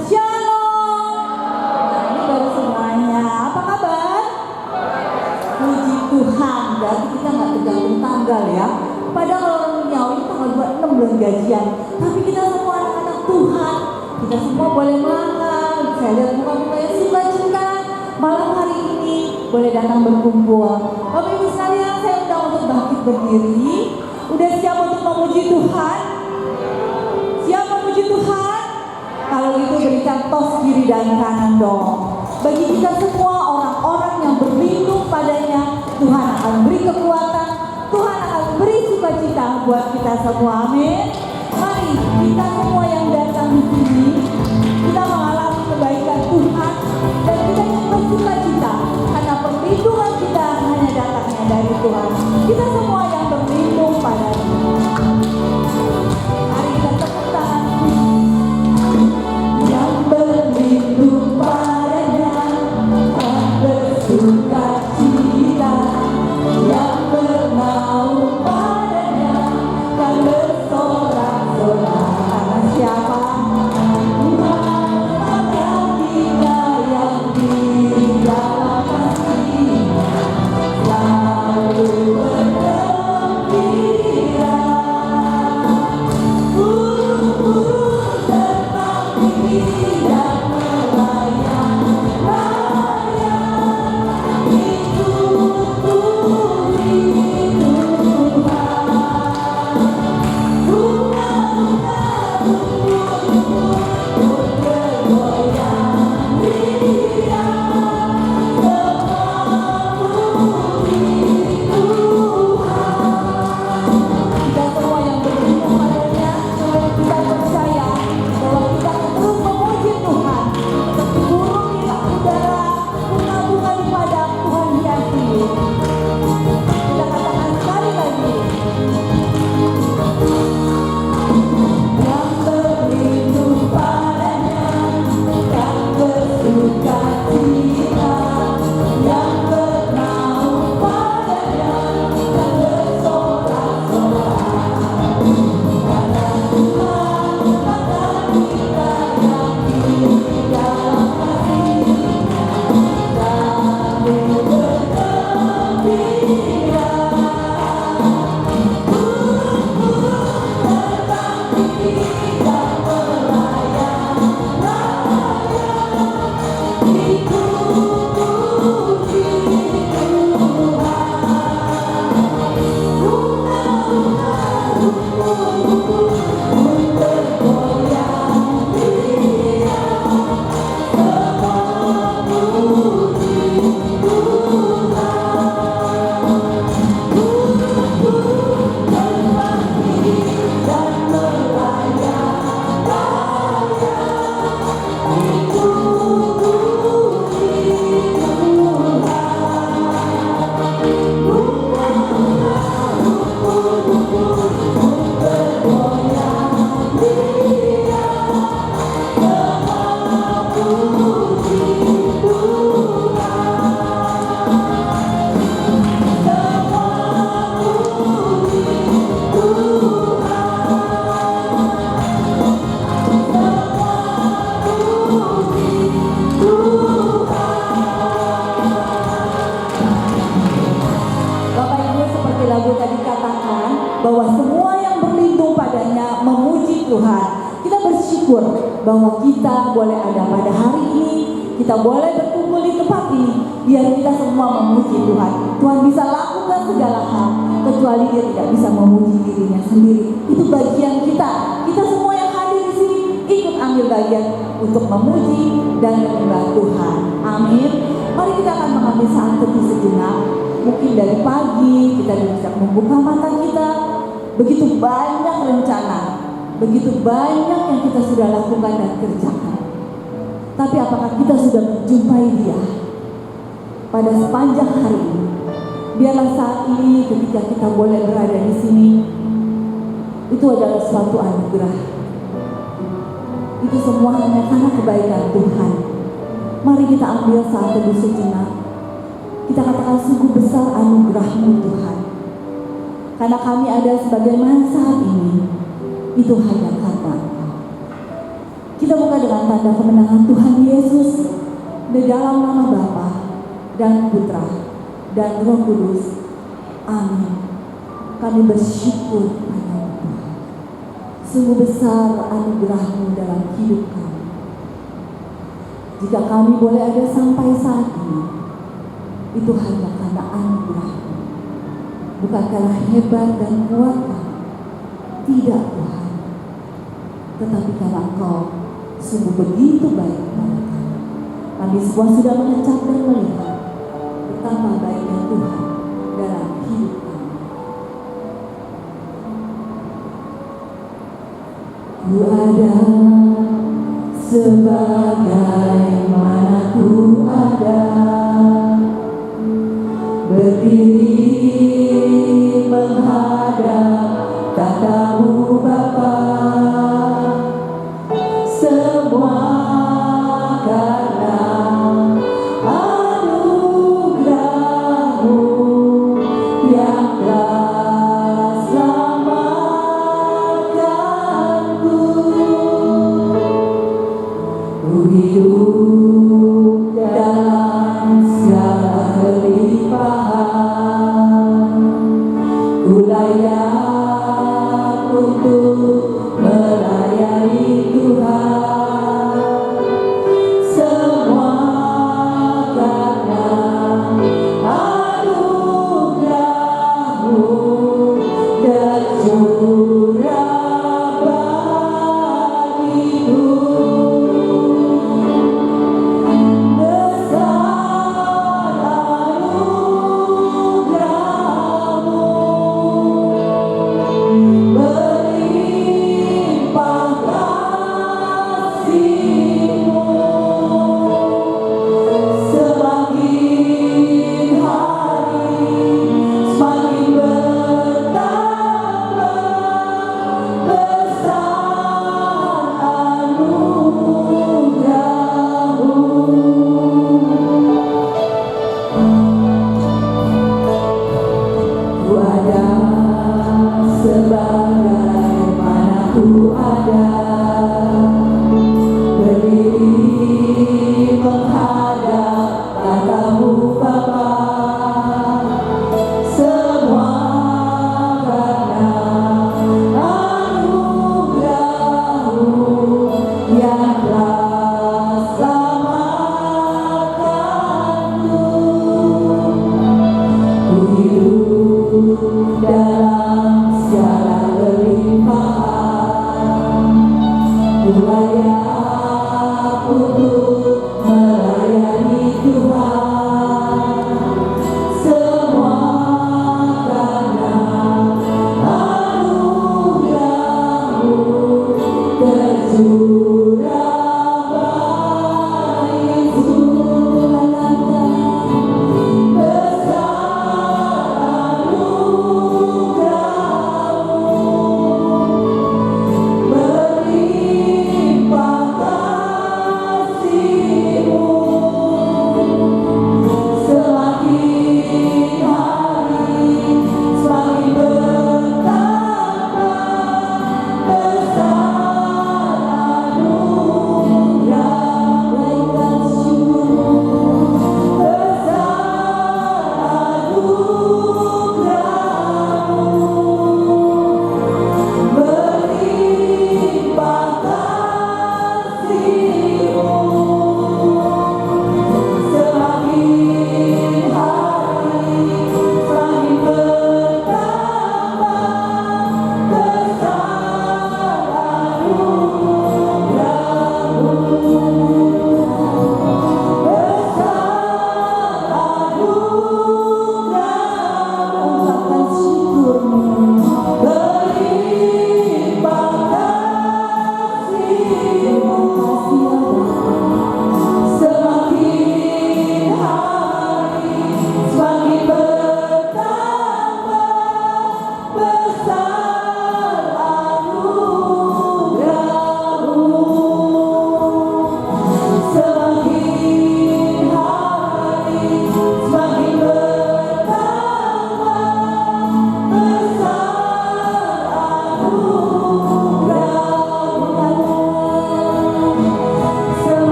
Shalom. Nah, ini baru semuanya. Apa kabar? Puji Tuhan. Berarti kita nggak tergantung tanggal ya. Padahal orang duniawi tanggal 26 belum gajian. Tapi kita semua anak-anak Tuhan. Kita semua boleh melangkah. Saya lihat muka-muka yang sukacita. Malam hari ini boleh datang berkumpul. Bapak Ibu sekalian, saya undang untuk bangkit berdiri. Udah siap untuk memuji Tuhan? Siap memuji Tuhan? Kalau itu berikan tos kiri dan kanan dong. Bagi kita semua orang-orang yang berlindung padanya, Tuhan akan beri kekuatan, Tuhan akan beri sukacita buat kita semua. Amin. Mari kita semua yang datang di sini, kita mengalami kebaikan Tuhan dan kita yang bersukacita karena perlindungan kita hanya datangnya dari Tuhan. Kita semua yang berlindung padanya. Mari kita tepuk tangan. Yang berlindung padanya akan bersukacita, yang bernaung padanya akan bersorak-sorak. Karena siapa? Tuhan maka kita yang di dalam kasih-Nya selalu bergembira. Burung-burung terbang tinggi dan melayang, itu puji Tuhan. Bunga-bunga tumbuh bergoyang riang, semua puji Tuhan. Kita semua yang berlindung padanya, kita percaya bahwa kita akan terus memuji Tuhan. Seperti burung di udara, bunga-bunga di padang, Tuhan hiasi. Kita katakan sekali lagi. Yang berlindung padanya akan bersukacita, yang bernaung padanya akan bersorak-sorak. Karena Tuhan maka kita yang di dalam kasih-Nya selalu bergembira. Burung-burung terbang tinggi dan melayang, itu puji Tuhan. Bunga-bunga bergoyang riang, semua puji Tuhan. Burung-burung terbang tinggi dan melayang, itu puji Tuhan. Bunga-bunga bergoyang riang, semua puji Bapak Ibu, seperti lagu tadi katakan bahwa semua yang berlindung padanya memuji Tuhan. Kita bersyukur bahwa kita boleh ada pada hari ini, kita boleh berkumpul di tempat ini, biar kita semua memuji Tuhan. Tuhan bisa lakukan segala hal, kecuali Dia tidak bisa memuji dirinya sendiri. Itu bagian kita. Kita semua yang hadir di sini ikut ambil bagian untuk memuji dan menyembah Tuhan. Amin. Mari kita akan mengambil saat teduh sejenak. Mungkin dari pagi kita bisa membuka mata kita. Begitu banyak rencana, begitu banyak yang kita sudah lakukan dan kerjakan. Tapi apakah kita sudah menjumpai Dia pada sepanjang hari ini? Biarlah saat ini ketika kita boleh berada di sini, itu adalah suatu anugerah. Itu semua hanya karena kebaikan Tuhan. Mari kita ambil saat teduh sejenak. Kita katakan sungguh besar anugerah-Mu Tuhan. Karena kami ada sebagaimana saat ini, itu hanya karena Kita buka dengan tanda kemenangan Tuhan Yesus di dalam nama Bapa dan Putra dan Roh Kudus. Amin. Kami bersyukur padamu Tuhan. Sungguh besar anugerah-Mu dalam hidup kami. Jika kami boleh ada sampai saat ini, itu hanya karena anugerah-Mu, bukan karena hebat dan kuat kami. Tidak Tuhan, tetapi karena Engkau sungguh begitu baik kepada kami. Kami semua sudah mengecap dan melihat betapa baiknya Tuhan dalam hidup kami. Ku ada sebagaimana ku ada, berdiri menghadap tahta-Mu Bapa, semua karena anugerah-Mu yang telah selamatkanku. Ku hidup dalam segala kelimpahan, ku layak untuk melayani Tuhan. Semua karena anugerah-Mu tercurah bagiku.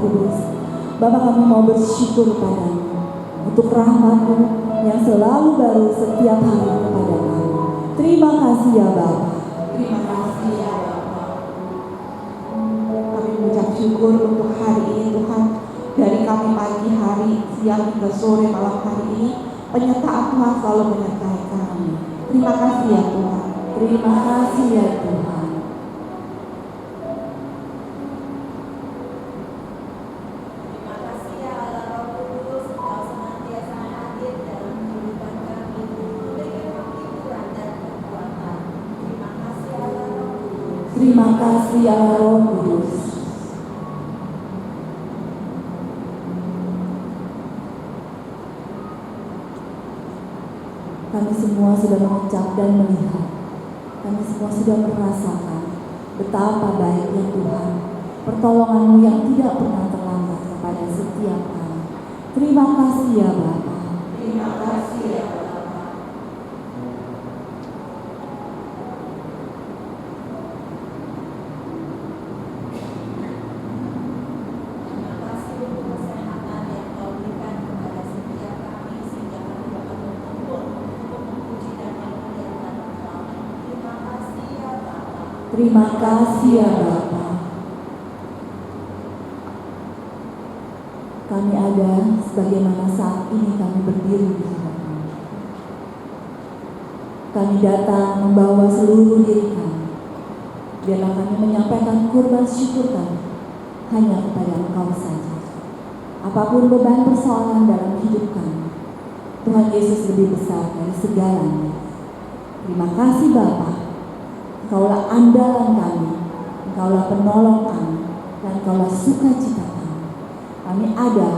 Kudus. Bapa, kami mau bersyukur padamu untuk rahmat-Mu yang selalu baru setiap hari kepada kami. Terima kasih ya Bapa. Terima kasih ya Bapa. Kami mengucap syukur untuk hari ini Tuhan. Dari kami pagi hari, siang hingga sore malam hari ini, penyertaan Tuhan selalu menyertai kami. Terima kasih ya Tuhan. Terima kasih ya Tuhan. Terima kasih ya Allah Roh Kudus, Engkau senantiasa hadir dalam kehidupan kami, memberikan hiburan dan kekuatan. Terima kasih Allah Roh Kudus. Terima kasih ya Roh Kudus. Kami semua sudah mengucap dan melihat. Kami semua sudah merasakan betapa baiknya Tuhan. Pertolongan-Mu yang tidak pernah terlambat kepada setiap kami. Terima kasih ya Bapa. Terima kasih ya Bapa. Terima kasih untuk kesehatan yang Kau berikan kepada setiap kami sehingga kami dapat berkumpul untuk memuji dan memuliakan Engkau. Terima kasih ya Bapa. Terima kasih ya Bapa. Kami ada sebagaimana saat ini kami berdiri di hadapan-Mu. Kami datang membawa seluruh diri kami. Biarlah kami menyampaikan kurban syukur kami hanya kepada Engkau saja. Apapun beban persoalan dalam hidup kami, Tuhan Yesus lebih besar dari segalanya. Terima kasih Bapa. Engkaulah andalan kami, Engkaulah penolong kami, dan Engkaulah sukacita kami. Kami ada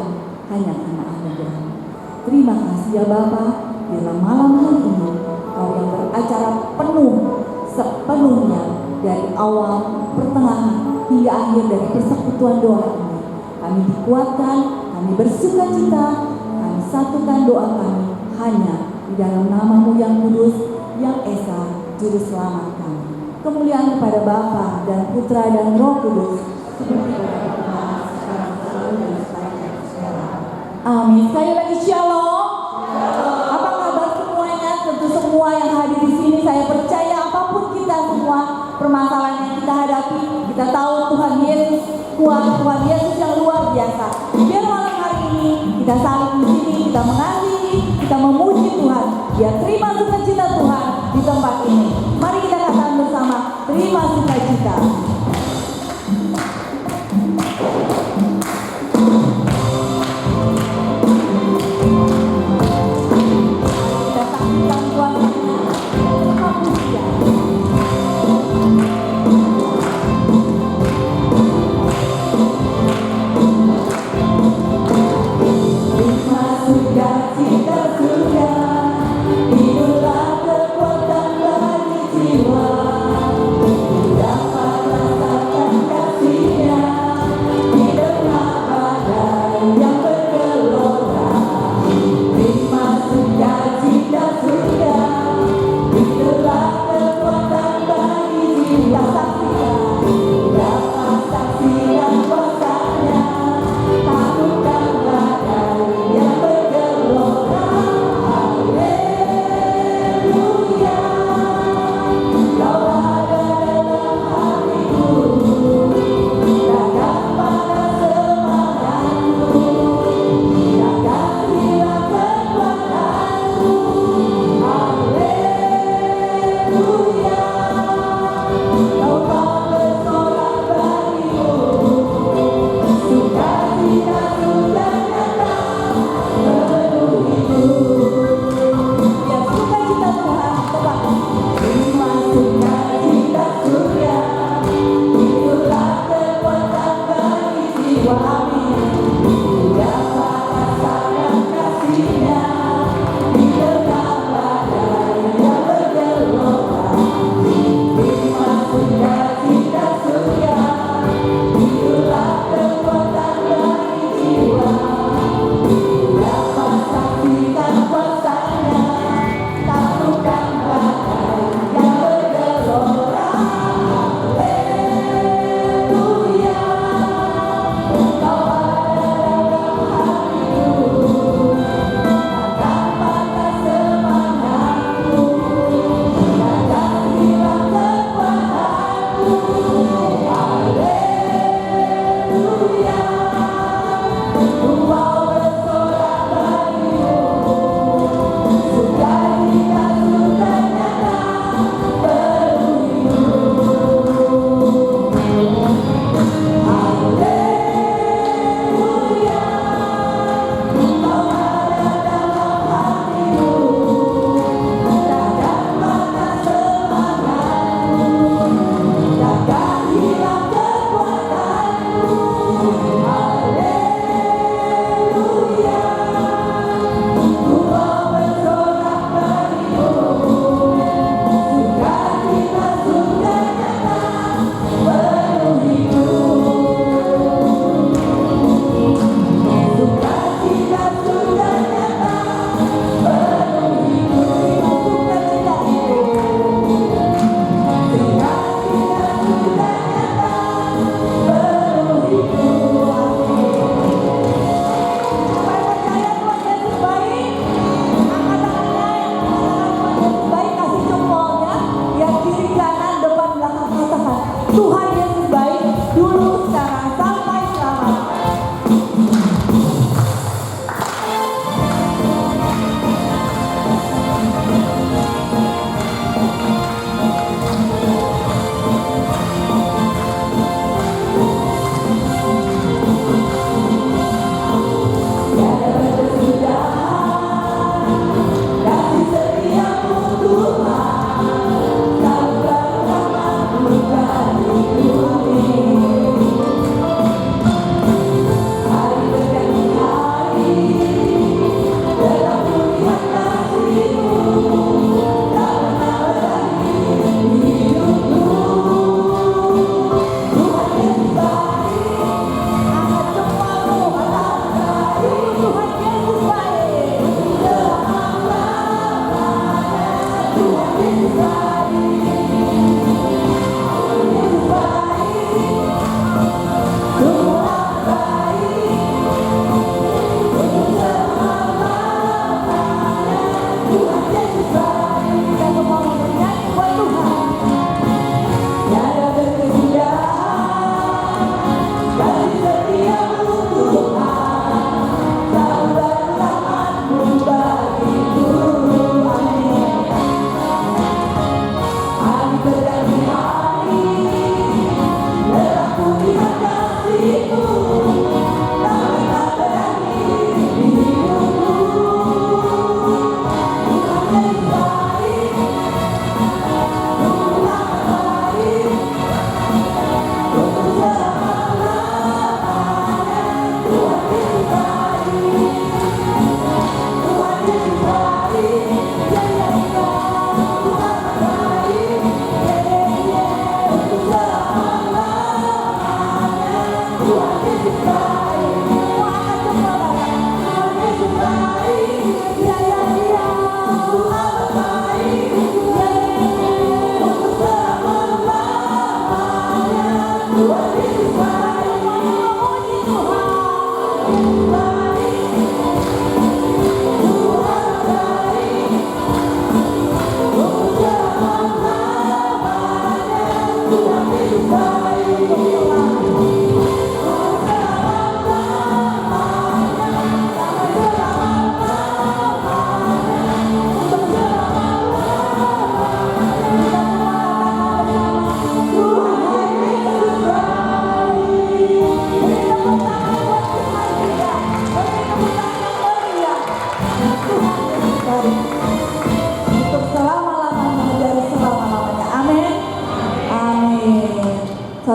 hanya karena anugerah-Mu. Terima kasih ya Bapa. Biarlah malam hari ini Kau yang beracara penuh sepenuhnya dari awal, pertengahan, hingga akhir dari persekutuan doa ini. Kami dikuatkan, kami bersukacita, kami satukan doa kami hanya di dalam nama-Mu yang kudus, yang esa, juru selamat kami. Kemuliaan kepada Bapa dan Putra dan Roh Kudus, seperti pada permulaan, sekarang, selalu, dan sepanjang. Amin. Sekali lagi shalom. Apa kabar semuanya? Tentu semua yang hadir di sini, saya percaya apapun kita semua permasalahan yang kita hadapi, kita tahu Tuhan Yesus kuat, Tuhan Yesus yang luar biasa. Biar malam hari ini kita saling di sini, kita mengasihi, kita memuji Tuhan. Biar terima sukacita Tuhan di tempat ini. Mari kita katakan bersama, terima sukacita. Kita saksikan kuasanya, terima pujian. Terima sukacita sudah, hiduplah kekuatan bagi jiwa. Dapat rasa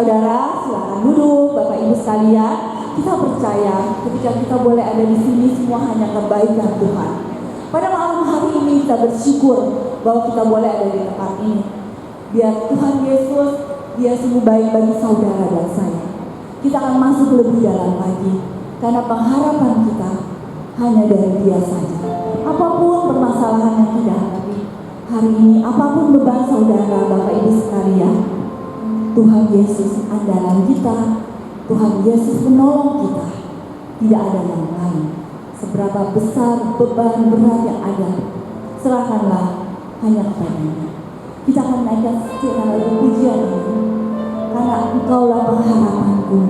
Saudara, silakan duduk, Bapak Ibu sekalian. Kita percaya ketika kita boleh ada di sini semua hanya kebaikan Tuhan. Pada malam hari ini kita bersyukur bahwa kita boleh ada di tempat ini. Biar Tuhan Yesus, Dia sungguh baik bagi saudara dan saya. Kita akan masuk lebih dalam lagi, karena pengharapan kita hanya dari Dia saja. Apapun permasalahan yang kita hadapi hari ini, apapun beban saudara, Bapak Ibu sekalian, Tuhan Yesus andalan kita, Tuhan Yesus menolong kita. Tidak ada yang lain. Seberapa besar beban berat yang ada, serahkanlah hanya kepada-Nya. Kita akan naikkan secara pujian ini, karena Engkaulah pengharapanku.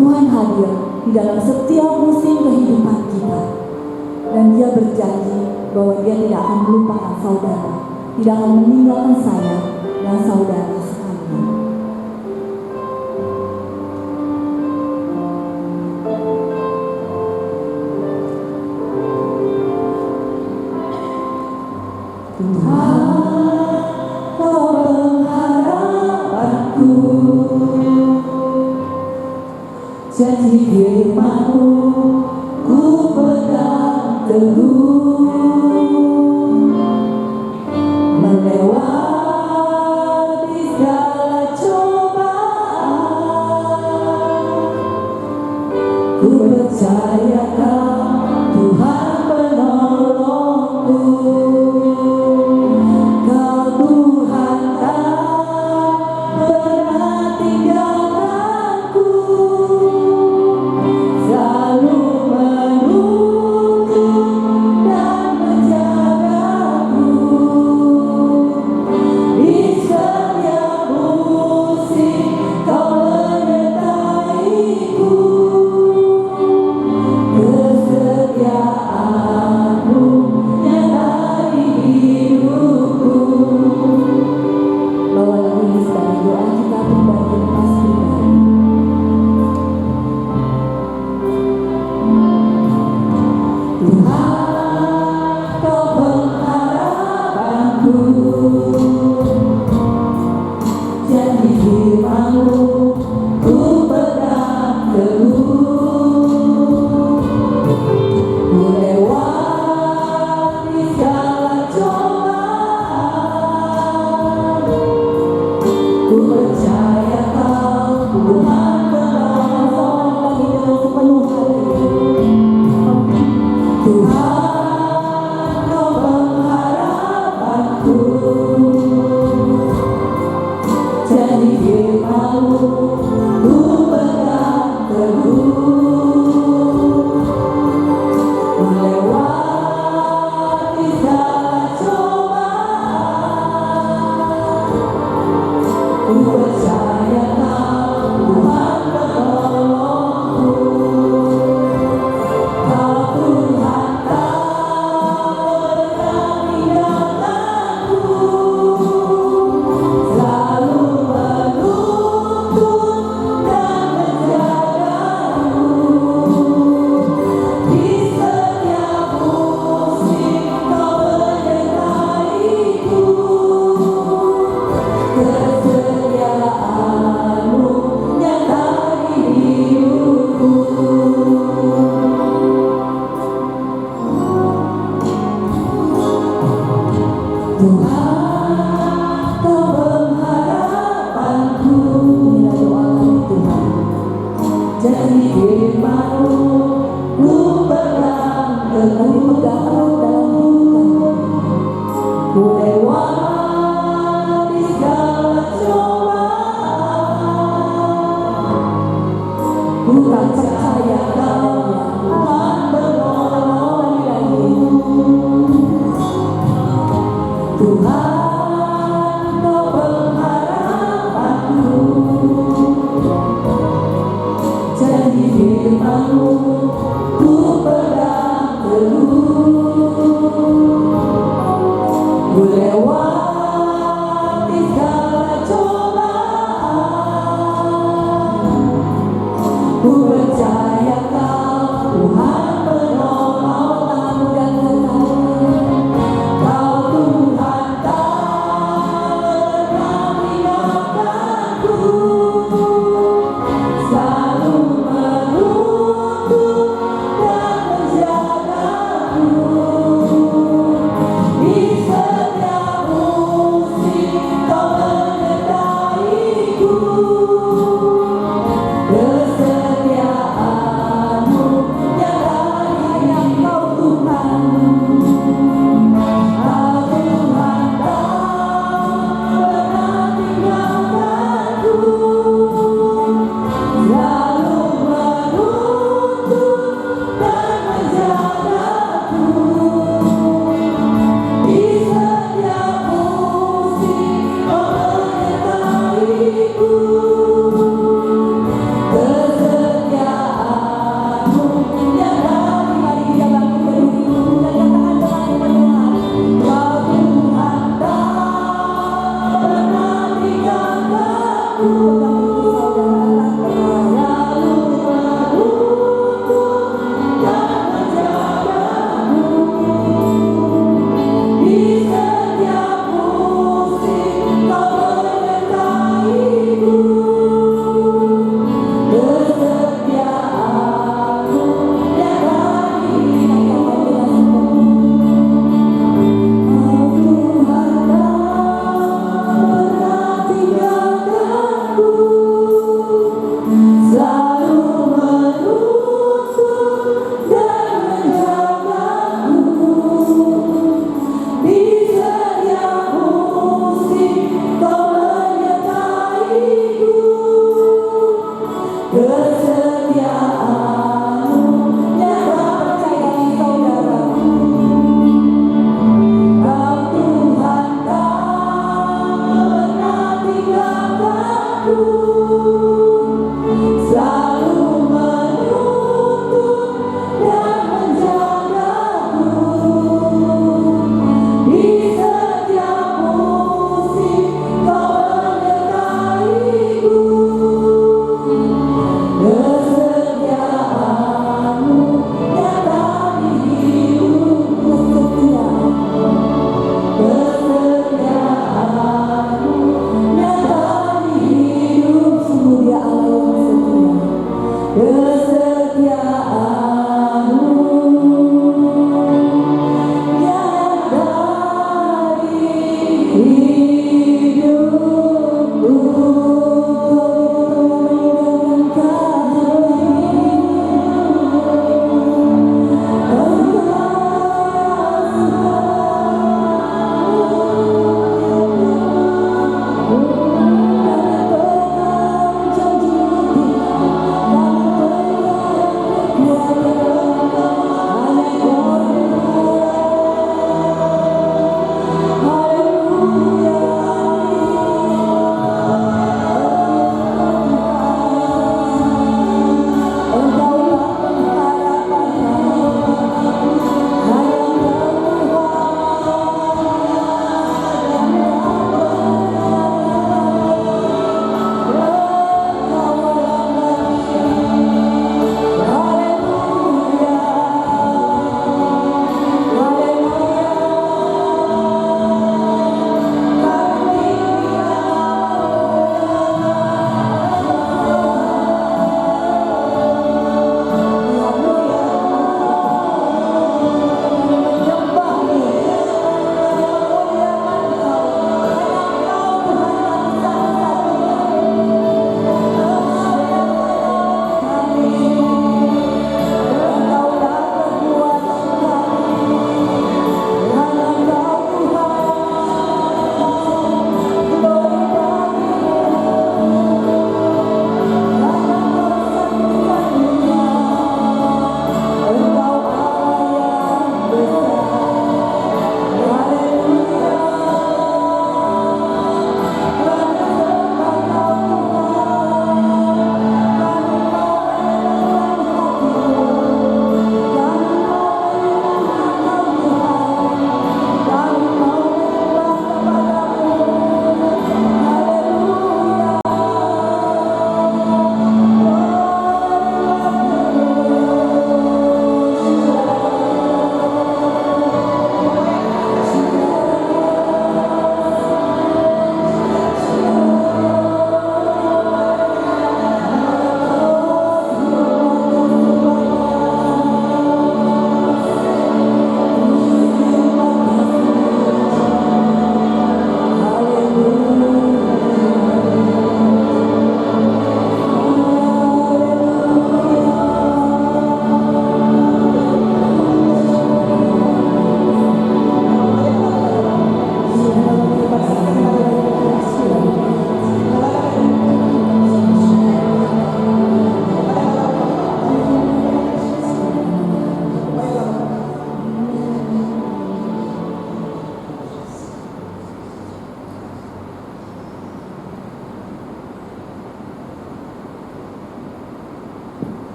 Tuhan hadir di dalam setiap musim kehidupan kita, dan Dia berjanji bahwa Dia tidak akan melupakan saudara, tidak akan meninggalkan saya dan saudara sekalian. Tuhan, Kau pengharapanku, janji firman-Mu ku pegang teguh, melewati segala cobaan. Ku percaya Kau Tuhan penolongku. Kau Tuhan tak pernah tinggalkanku, selalu menuntun dan menjagaku. Di setiap musim Kau menyertaiku. Kesetiaan-Mu nyata di hidupku. Bawa lagu ini sebagai doa kita pribadi lepas pribadi. Tuhan, Kau pengharapanku, janji firman-Mu ku pegang teguh, ku lewati segala cobaan. Ku percaya Kau Tuhan penolong, lagi dengan sepenuh hati. Tuhan, Kau pengharapanku, janji firman-Mu ku pegang teguh, ku lewati segala cobaan. Ku percaya Kau Tuhan penolongku. Kau Tuhan tak pernah tinggalkanku, selalu menuntun dan menjagaku. Di setiap musim Kau menyertaiku. Kesetiaan-Mu nyata di hidupku. Tuhan, Kau pengharapanku. Inilah doa kami Tuhan. Janji firman-Mu ku pegang teguh, pegang erat dalam hidup kami. Ku lewati segala cobaan. Ku tak percaya Kau Tuhan menolong lagi. Tuhan, Kau pengharapanku, janji firman-Mu ku pegang teguh, ku lewati segala cobaan. Ku percaya Kau Tuhan penolong, tanganmu dan katakan, Kau Tuhan tak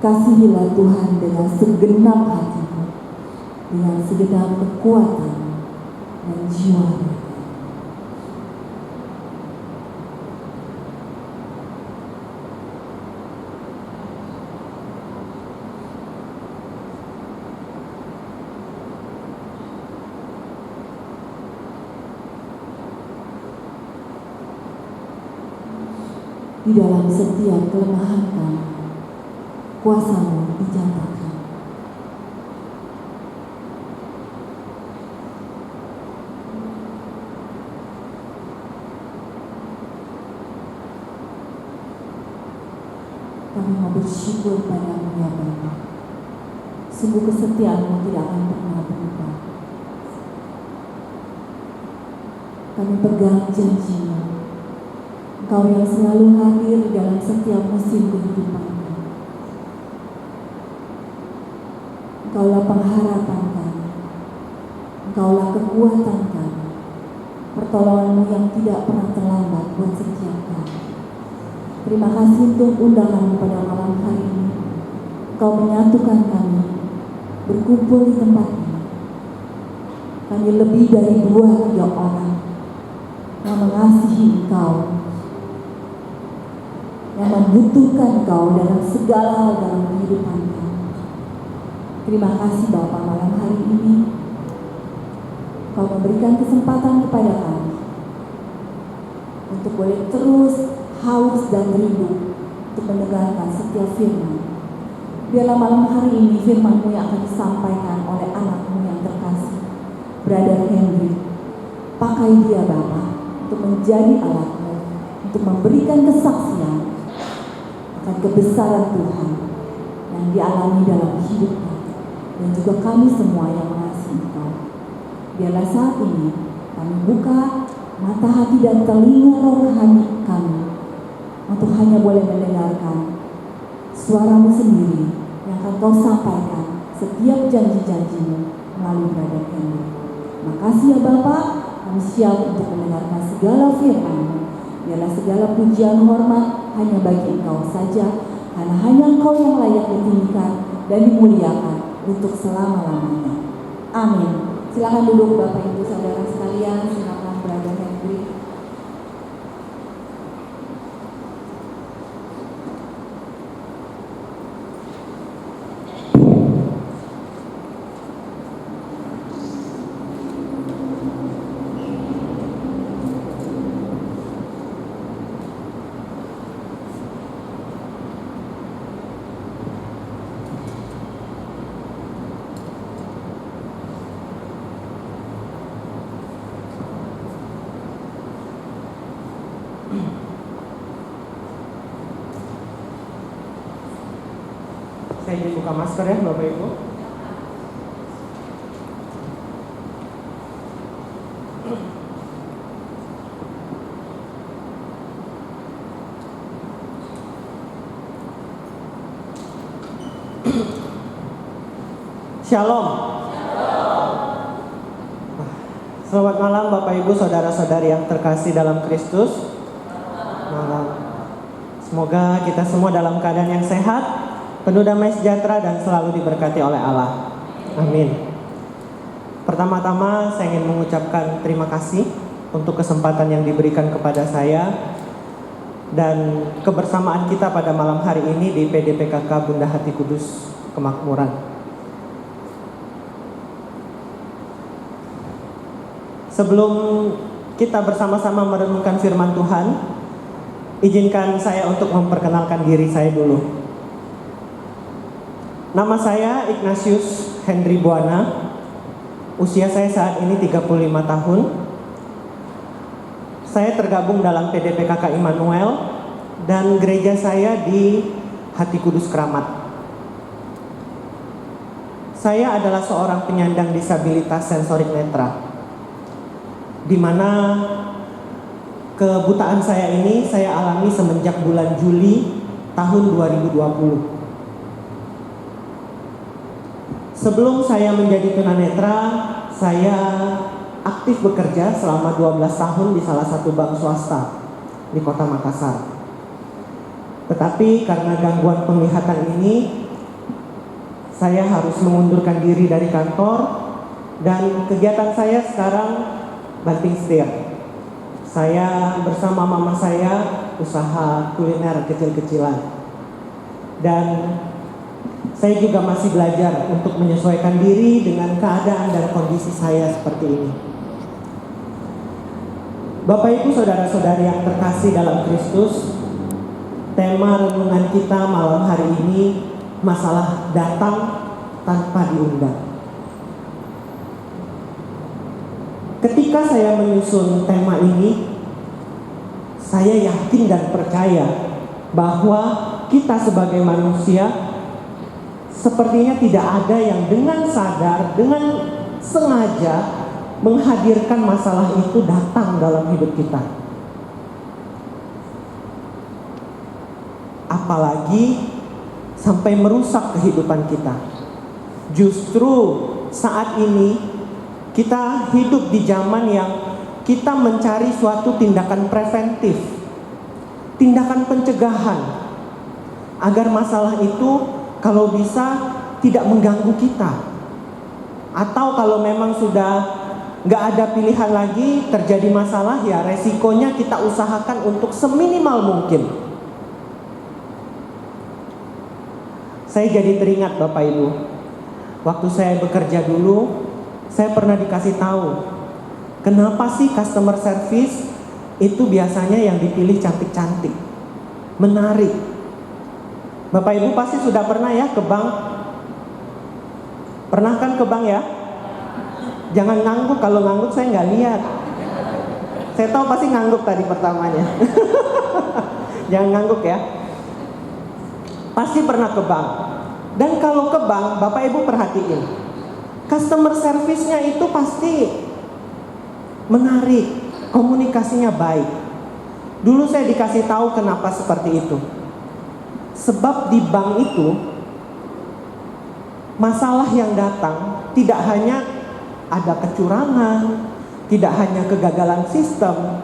Kasihilah Tuhan dengan segenap hatimu, dengan segenap kekuatan dan jiwa. Di dalam setiap kelemahan kami, kuasa-Mu dinyatakan. Kami mau bersyukur pada-Mu ya Bapa. Sungguh kesetiaan-Mu tidak akan pernah berubah. Kami pegang janji-Mu. Engkau yang selalu hadir dalam setiap musim kehidupan kami. Engkaulah pengharapan kami. Engkaulah kekuatan kami. Pertolongan-Mu yang tidak pernah terlambat buat setiap kami. Terima kasih untuk undangan-Mu pada malam hari ini. Engkau menyatukan kami, berkumpul di tempat ini. Kami lebih dari 2-3 orang yang mengasihi Engkau, yang membutuhkan Engkau dalam segala hal dalam kehidupan kami. Terima kasih Bapa, malam hari ini Kau memberikan kesempatan kepada kami untuk boleh terus haus dan rindu untuk mendengarkan setiap firman. Biarlah malam hari ini firman-Mu yang akan disampaikan oleh anak-Mu yang terkasih, Brother Henry. Pakai dia Bapa untuk menjadi alat-Mu, untuk memberikan kesaksian akan kebesaran Tuhan yang dialami dalam hidupnya dan juga kami semua yang mengasihi Engkau. Biarlah saat ini kami buka mata hati dan telinga rohani kami untuk hanya boleh mendengarkan suara-Mu sendiri yang akan Kau sampaikan setiap janji-janji-Mu melalui Brother Henry. Makasih ya Bapa, kami siap untuk mendengarkan segala firman-Mu. Biarlah segala pujian hormat hanya bagi Engkau saja, karena hanya Engkau yang layak ditinggikan dan dimuliakan untuk selama-lamanya. Amin. Silakan duduk Bapak Ibu Saudara sekalian, silakan Brother Henry. Saya ingin buka masker ya Bapak Ibu. Shalom. Selamat malam Bapak Ibu saudara-saudari yang terkasih dalam Kristus. Malam. Semoga kita semua dalam keadaan yang sehat, penuh damai sejahtera dan selalu diberkati oleh Allah. Amin. Pertama-tama saya ingin mengucapkan terima kasih untuk kesempatan yang diberikan kepada saya dan kebersamaan kita pada malam hari ini di PDPKK Bunda Hati Kudus Kemakmuran. Sebelum kita bersama-sama merenungkan firman Tuhan, izinkan saya untuk memperkenalkan diri saya dulu. Nama saya Ignatius Henry Buana. Usia saya saat ini 35 tahun. Saya tergabung dalam PDPKK Immanuel dan gereja saya di Hati Kudus Kramat. Saya adalah seorang penyandang disabilitas sensorik netra, di mana kebutaan saya ini saya alami semenjak bulan Juli tahun 2020. Sebelum saya menjadi tunanetra, saya aktif bekerja selama 12 tahun di salah satu bank swasta di Kota Makassar. Tetapi karena gangguan penglihatan ini, saya harus mengundurkan diri dari kantor, dan kegiatan saya sekarang banting setir. Saya bersama mama saya usaha kuliner kecil-kecilan. Dan saya juga masih belajar untuk menyesuaikan diri dengan keadaan dan kondisi saya seperti ini. Bapak Ibu saudara-saudari yang terkasih dalam Kristus, tema renungan kita malam hari ini masalah datang tanpa diundang. Ketika saya menyusun tema ini, saya yakin dan percaya bahwa kita sebagai manusia sepertinya tidak ada yang dengan sadar, dengan sengaja menghadirkan masalah itu datang dalam hidup kita. Apalagi sampai merusak kehidupan kita. Justru saat ini kita hidup di zaman yang kita mencari suatu tindakan preventif, tindakan pencegahan, agar masalah itu kalau bisa tidak mengganggu kita. Atau kalau memang sudah nggak ada pilihan lagi, terjadi masalah, ya resikonya kita usahakan untuk seminimal mungkin. Saya jadi teringat Bapak Ibu, waktu saya bekerja dulu, saya pernah dikasih tahu, kenapa sih customer service itu biasanya yang dipilih cantik-cantik, menarik. Bapak Ibu pasti sudah pernah ya ke bank? Pernah kan ke bank ya? Jangan ngangguk, kalau ngangguk saya nggak lihat. Saya tahu pasti ngangguk tadi pertamanya. Jangan ngangguk ya. Pasti pernah ke bank. Dan kalau ke bank, Bapak Ibu perhatiin, customer service-nya itu pasti menarik, komunikasinya baik. Dulu saya dikasih tahu kenapa seperti itu. Sebab di bank itu masalah yang datang tidak hanya ada kecurangan, tidak hanya kegagalan sistem,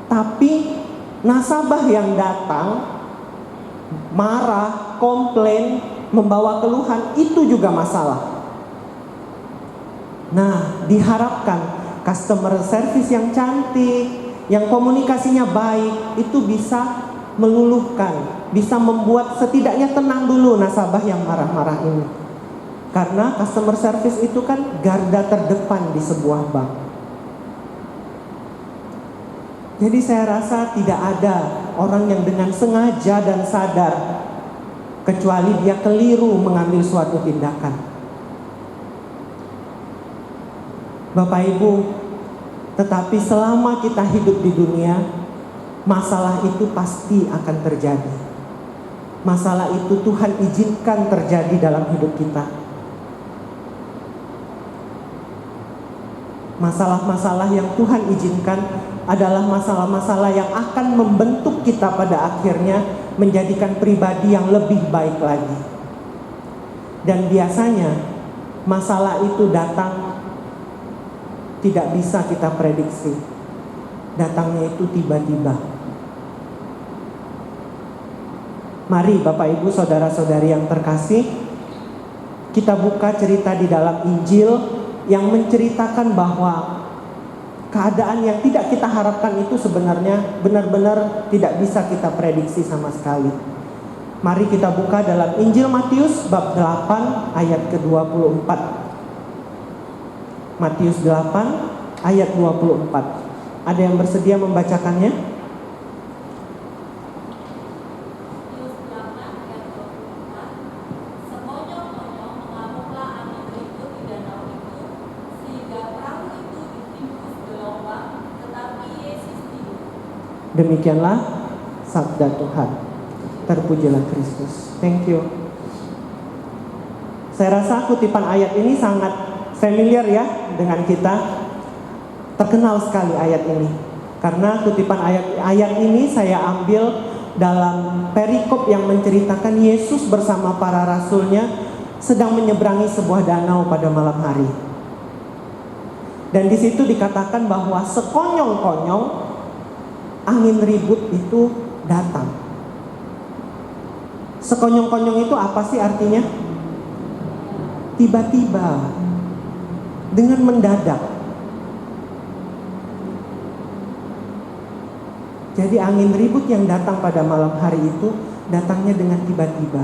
tapi nasabah yang datang marah, komplain, membawa keluhan, itu juga masalah. Nah, diharapkan customer service yang cantik, yang komunikasinya baik, itu bisa meluluhkan, bisa membuat setidaknya tenang dulu nasabah yang marah-marah ini. Karena customer service itu kan garda terdepan di sebuah bank. Jadi saya rasa tidak ada orang yang dengan sengaja dan sadar, kecuali dia keliru mengambil suatu tindakan. Bapak Ibu, tetapi selama kita hidup di dunia, masalah itu pasti akan terjadi. Masalah itu Tuhan izinkan terjadi dalam hidup kita. Masalah-masalah yang Tuhan izinkan adalah masalah-masalah yang akan membentuk kita pada akhirnya menjadikan pribadi yang lebih baik lagi. Dan biasanya masalah itu datang tidak bisa kita prediksi. Datangnya itu tiba-tiba. Mari Bapak Ibu saudara-saudari yang terkasih, kita buka cerita di dalam Injil yang menceritakan bahwa keadaan yang tidak kita harapkan itu sebenarnya benar-benar tidak bisa kita prediksi sama sekali. Mari kita buka dalam Injil Matius bab 8 ayat ke-24. Matius 8 ayat 24. Ada yang bersedia membacakannya? Matius 8 ayat 24. Semonyong-monyong mengamuklah angin ribut di danau itu, sehingga perahu itu ditimbus gelombang, tetapi Yesus tidur. Demikianlah sabda Tuhan. Terpujilah Kristus. Thank you. Saya rasa kutipan ayat ini sangat familiar ya dengan kita. Terkenal sekali ayat ini. Karena kutipan ayat ini saya ambil dalam perikop yang menceritakan Yesus bersama para rasulnya sedang menyeberangi sebuah danau pada malam hari. Dan di situ dikatakan bahwa sekonyong-konyong angin ribut itu datang. Sekonyong-konyong itu apa sih artinya? tiba-tiba, dengan mendadak. Jadi angin ribut yang datang pada malam hari itu datangnya dengan tiba-tiba.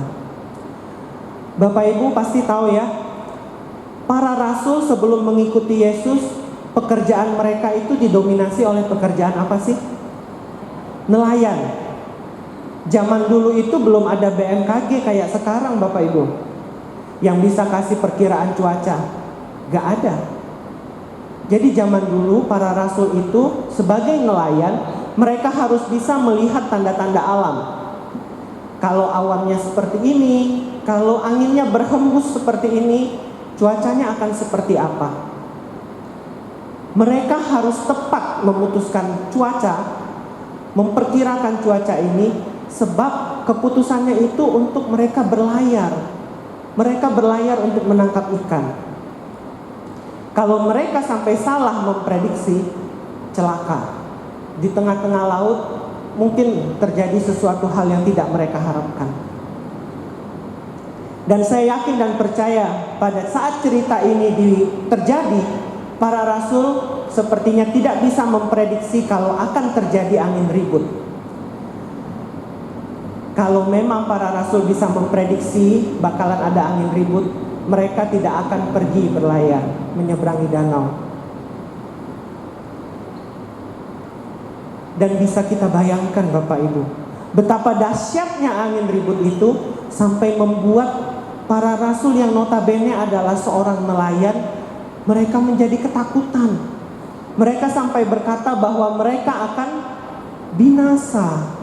Bapak Ibu pasti tahu ya, para rasul sebelum mengikuti Yesus, pekerjaan mereka itu didominasi oleh pekerjaan apa sih? Nelayan. Zaman dulu itu belum ada BMKG kayak sekarang Bapak Ibu, yang bisa kasih perkiraan cuaca. Gak ada. Jadi zaman dulu para rasul itu sebagai nelayan, mereka harus bisa melihat tanda-tanda alam. Kalau awannya seperti ini, kalau anginnya berhembus seperti ini, cuacanya akan seperti apa? Mereka harus tepat memutuskan cuaca, memperkirakan cuaca ini, sebab keputusannya itu untuk mereka berlayar. Mereka berlayar untuk menangkap ikan. Kalau mereka sampai salah memprediksi, celaka. Di tengah-tengah laut mungkin terjadi sesuatu hal yang tidak mereka harapkan. Dan saya yakin dan percaya pada saat cerita ini terjadi, para rasul sepertinya tidak bisa memprediksi kalau akan terjadi angin ribut. Kalau memang para rasul bisa memprediksi bakalan ada angin ribut, mereka tidak akan pergi berlayar menyeberangi danau. Dan bisa kita bayangkan Bapak Ibu, betapa dahsyatnya angin ribut itu sampai membuat para rasul yang notabene adalah seorang nelayan, mereka menjadi ketakutan. Mereka sampai berkata bahwa mereka akan binasa.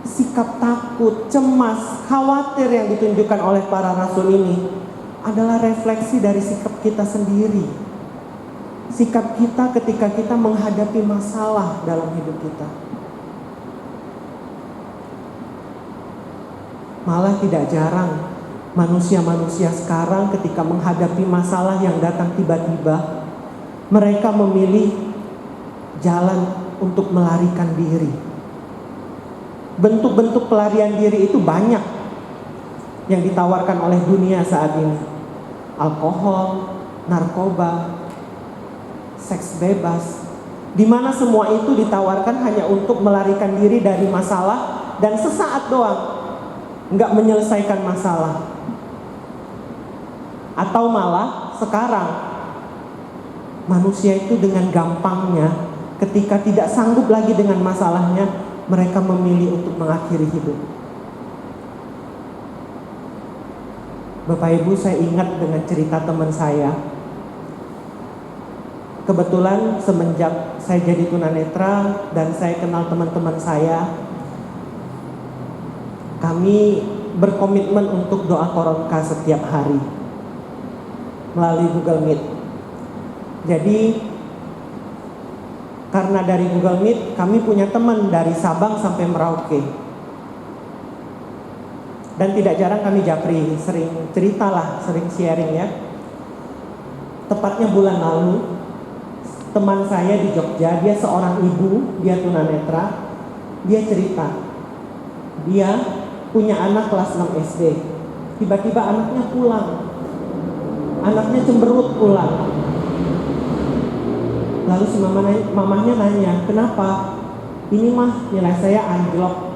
Sikap takut, cemas, khawatir yang ditunjukkan oleh para rasul ini adalah refleksi dari sikap kita sendiri. Sikap kita ketika kita menghadapi masalah dalam hidup kita. Malah tidak jarang manusia-manusia sekarang ketika menghadapi masalah yang datang tiba-tiba, mereka memilih jalan untuk melarikan diri. Bentuk-bentuk pelarian diri itu banyak yang ditawarkan oleh dunia saat ini. Alkohol, narkoba, seks bebas, di mana semua itu ditawarkan hanya untuk melarikan diri dari masalah dan sesaat doang, nggak menyelesaikan masalah. Atau malah sekarang manusia itu dengan gampangnya ketika tidak sanggup lagi dengan masalahnya, mereka memilih untuk mengakhiri hidup. Bapak Ibu, saya ingat dengan cerita teman saya. Kebetulan semenjak saya jadi tunanetra dan saya kenal teman-teman saya, kami berkomitmen untuk doa koronka setiap hari melalui Google Meet. Jadi karena dari Google Meet kami punya teman dari Sabang sampai Merauke. Dan tidak jarang kami japri, sering ceritalah, sering sharing ya. Tepatnya bulan lalu, teman saya di Jogja, dia seorang ibu, dia tunanetra, dia cerita, dia punya anak kelas 6 SD. Tiba-tiba anaknya pulang, anaknya cemberut pulang. Lalu si mamanya nanya, kenapa? Ini mah nilai saya anjlok.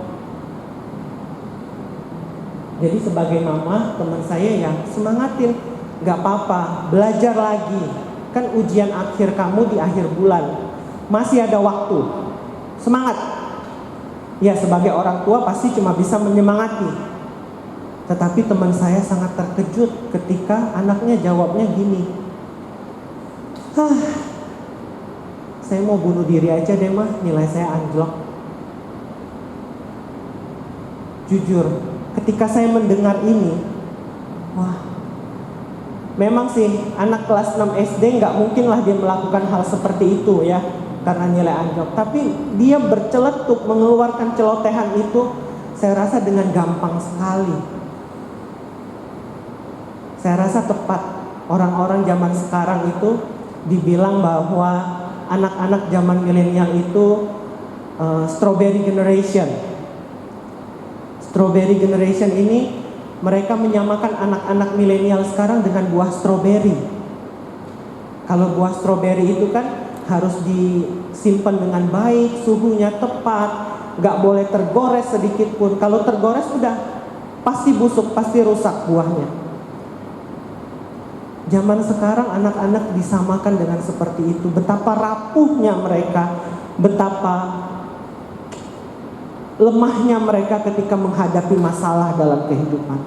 Jadi sebagai mama, teman saya yang semangatin, gak apa-apa, belajar lagi. Kan ujian akhir kamu di akhir bulan, masih ada waktu, semangat. Ya sebagai orang tua pasti cuma bisa menyemangati. Tetapi teman saya sangat terkejut ketika anaknya jawabnya gini, saya mau bunuh diri aja deh mah, nilai saya anjlok. Jujur, ketika saya mendengar ini, wah, memang sih anak kelas 6 SD nggak mungkin lah dia melakukan hal seperti itu ya, karena nilai anjlok. Tapi dia berceletuk mengeluarkan celotehan itu, saya rasa dengan gampang sekali. Saya rasa tepat orang-orang zaman sekarang itu dibilang bahwa anak-anak zaman milenial itu strawberry generation. Strawberry generation ini Mereka menyamakan anak-anak milenial sekarang dengan buah stroberi. Kalau buah stroberi itu kan harus disimpan dengan baik, suhunya tepat, gak boleh tergores sedikit pun. Kalau tergores udah pasti busuk, pasti rusak buahnya. Zaman sekarang anak-anak disamakan dengan seperti itu. Betapa rapuhnya mereka, betapa lemahnya mereka ketika menghadapi masalah dalam kehidupan.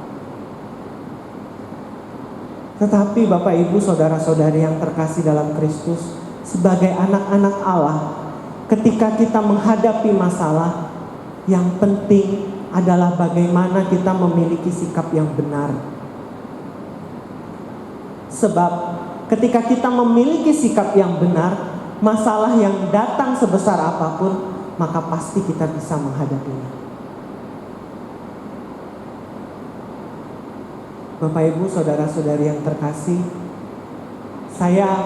Tetapi Bapak Ibu saudara-saudari yang terkasih dalam Kristus, sebagai anak-anak Allah, ketika kita menghadapi masalah, yang penting adalah bagaimana kita memiliki sikap yang benar. Sebab ketika kita memiliki sikap yang benar, masalah yang datang sebesar apapun, maka pasti kita bisa menghadapinya. Bapak Ibu saudara-saudari yang terkasih, saya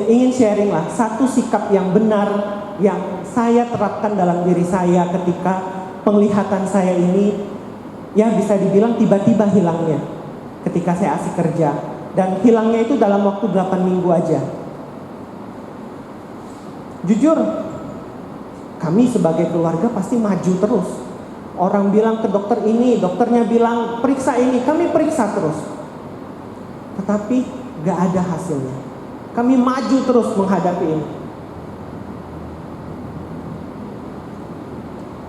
ingin sharing lah satu sikap yang benar yang saya terapkan dalam diri saya ketika penglihatan saya ini ya bisa dibilang tiba-tiba hilangnya ketika saya asik kerja, dan hilangnya itu dalam waktu 8 minggu aja. Jujur, kami sebagai keluarga pasti maju terus. Orang bilang ke dokter ini, dokternya bilang periksa ini, kami periksa terus. Tetapi gak ada hasilnya. Kami maju terus menghadapi ini.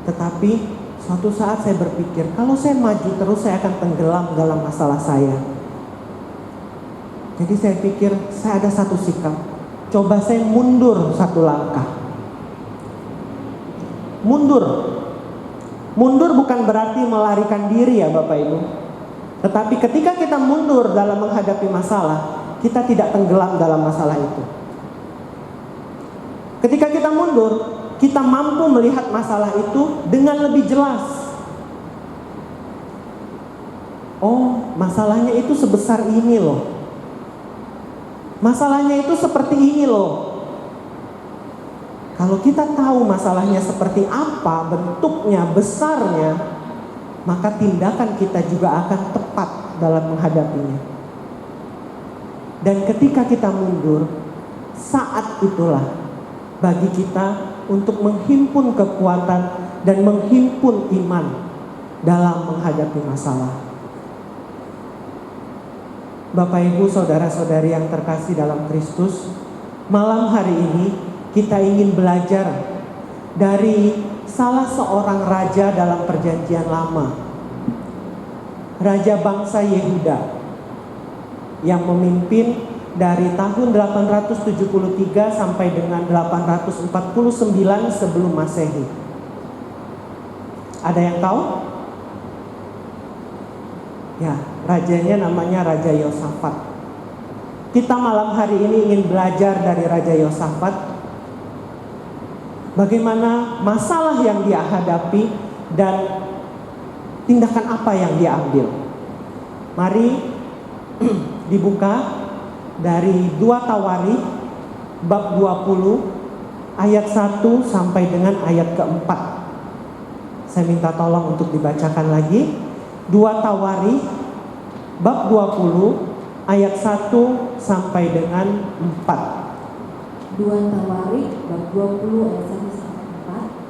Tetapi suatu saat saya berpikir, kalau saya maju terus saya akan tenggelam dalam masalah saya. Jadi saya pikir, saya ada satu sikap. Coba saya mundur satu langkah. Mundur bukan berarti melarikan diri ya Bapak Ibu. Tetapi ketika kita mundur dalam menghadapi masalah, kita tidak tenggelam dalam masalah itu. Ketika kita mundur, kita mampu melihat masalah itu dengan lebih jelas. Oh, masalahnya itu sebesar ini loh. Masalahnya itu seperti ini loh. Kalau kita tahu masalahnya seperti apa, bentuknya, besarnya, maka tindakan kita juga akan tepat dalam menghadapinya. Dan ketika kita mundur, saat itulah bagi kita untuk menghimpun kekuatan dan menghimpun iman dalam menghadapi masalah. Bapak Ibu saudara-saudari yang terkasih dalam Kristus, malam hari ini kita ingin belajar dari salah seorang raja dalam perjanjian lama. Raja bangsa Yehuda yang memimpin dari tahun 873 sampai dengan 849 sebelum Masehi. Ada yang tahu? Ya, rajanya namanya Raja Yosafat. Kita malam hari ini ingin belajar dari Raja Yosafat, bagaimana masalah yang dia hadapi dan tindakan apa yang dia ambil. Mari dibuka dari 2 Tawarikh bab 20 ayat 1 sampai dengan ayat keempat. Saya minta tolong untuk dibacakan lagi. 2 Tawarikh bab 20 ayat 1 sampai dengan 4. 2 Tawarikh bab 20 ayat 1 sampai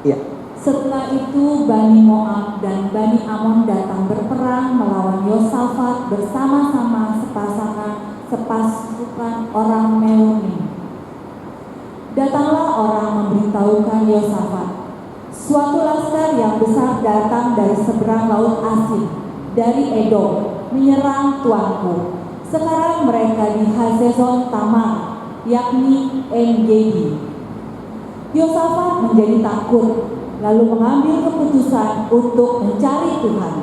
4. Ya. Setelah itu Bani Moab dan Bani Amon datang berperang melawan Yosafat bersama-sama sepasukan orang Meuni. Datanglah orang memberitahukan Yosafat, suatu laskar yang besar datang dari seberang laut Asin, dari Edom, menyerang tuanku. Sekarang mereka di Hazezon Tamar, yakni En-Gedi. Yosafat menjadi takut, lalu mengambil keputusan untuk mencari Tuhan.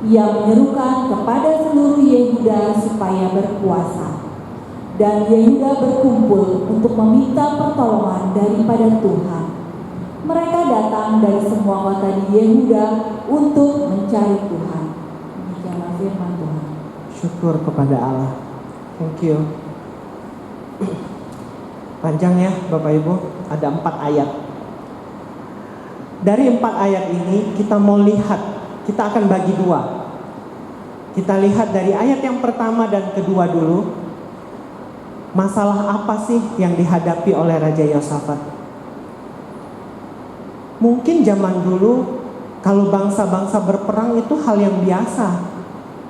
Ia menyerukan kepada seluruh Yehuda supaya berpuasa. Dan Yehuda berkumpul untuk meminta pertolongan daripada Tuhan. Mereka datang dari semua kota di Yehuda untuk mencari Tuhan. Demikianlah firman Tuhan. Syukur kepada Allah. Thank you. Panjang ya Bapak Ibu, ada 4 ayat. Dari 4 ayat ini kita mau lihat, kita akan bagi 2. Kita lihat dari ayat yang pertama dan kedua dulu. Masalah apa sih yang dihadapi oleh Raja Yosafat? Mungkin zaman dulu kalau bangsa-bangsa berperang itu hal yang biasa.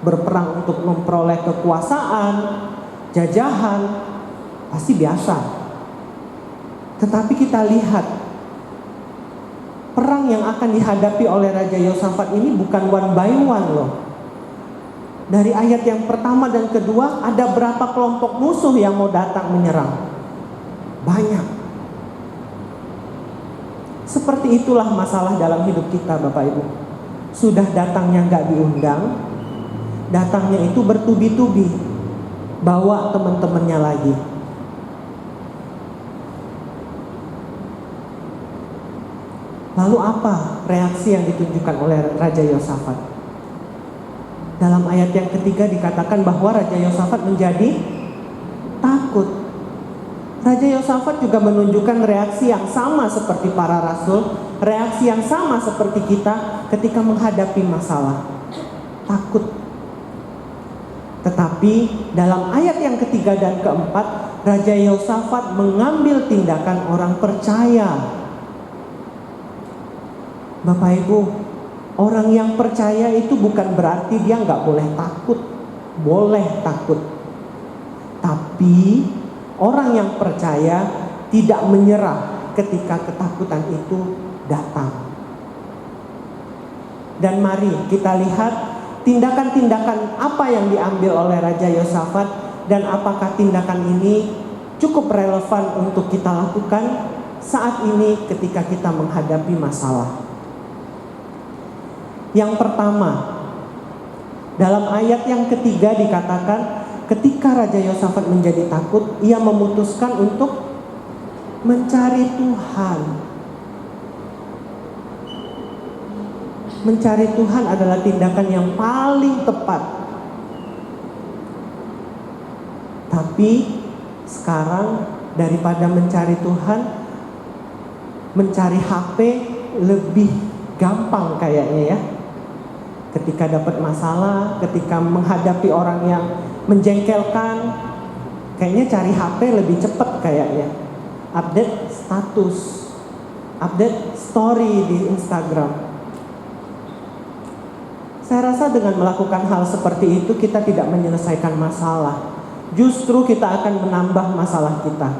Berperang untuk memperoleh kekuasaan, jajahan, pasti biasa. Tetapi kita lihat perang yang akan dihadapi oleh Raja Yosafat ini bukan one by one loh. Dari ayat yang pertama dan kedua, ada berapa kelompok musuh yang mau datang menyerang? Banyak. Seperti itulah masalah dalam hidup kita, Bapak Ibu. Sudah datangnya gak diundang, datangnya itu bertubi-tubi, bawa teman-temannya lagi. Lalu apa reaksi yang ditunjukkan oleh Raja Yosafat? Dalam ayat yang ketiga dikatakan bahwa Raja Yosafat menjadi takut. Raja Yosafat juga menunjukkan reaksi yang sama seperti para rasul, reaksi yang sama seperti kita ketika menghadapi masalah. Takut. Tetapi dalam ayat yang ketiga dan keempat, Raja Yosafat mengambil tindakan orang percaya. Bapak Ibu, orang yang percaya itu bukan berarti dia nggak boleh takut. Boleh takut. Tapi orang yang percaya tidak menyerah ketika ketakutan itu datang. Dan mari kita lihat tindakan-tindakan apa yang diambil oleh Raja Yosafat, dan apakah tindakan ini cukup relevan untuk kita lakukan saat ini ketika kita menghadapi masalah. Yang pertama, dalam ayat yang ketiga dikatakan ketika Raja Yosafat menjadi takut, ia memutuskan untuk mencari Tuhan. Mencari Tuhan adalah tindakan yang paling tepat. Tapi sekarang daripada mencari Tuhan, mencari HP lebih gampang kayaknya ya. Ketika dapat masalah, ketika menghadapi orang yang menjengkelkan, kayaknya cari HP lebih cepat kayaknya. Update status, update story di Instagram. Saya rasa dengan melakukan hal seperti itu kita tidak menyelesaikan masalah. Justru kita akan menambah masalah kita.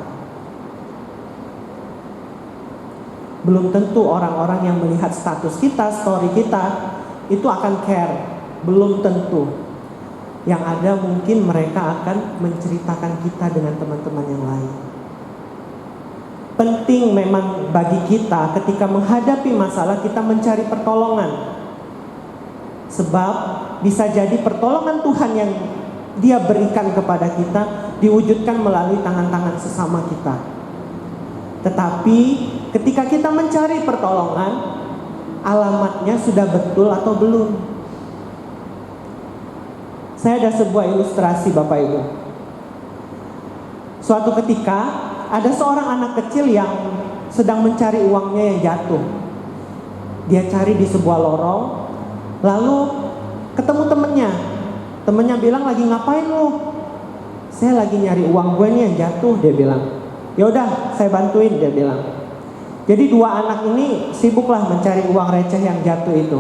Belum tentu orang-orang yang melihat status kita, story kita, itu akan care. Belum tentu. Yang ada mungkin mereka akan menceritakan kita dengan teman-teman yang lain. Penting memang bagi kita ketika menghadapi masalah kita mencari pertolongan. Sebab bisa jadi pertolongan Tuhan yang Dia berikan kepada kita diwujudkan melalui tangan-tangan sesama kita. Tetapi ketika kita mencari pertolongan, alamatnya sudah betul atau belum? Saya ada sebuah ilustrasi Bapak Ibu. Suatu ketika ada seorang anak kecil yang sedang mencari uangnya yang jatuh. Dia cari di sebuah lorong, lalu ketemu temennya. Temennya bilang, "Lagi ngapain lu?" "Saya lagi nyari uang gue nih yang jatuh," dia bilang. "Ya udah, saya bantuin," dia bilang. Jadi dua anak ini sibuklah mencari uang receh yang jatuh itu.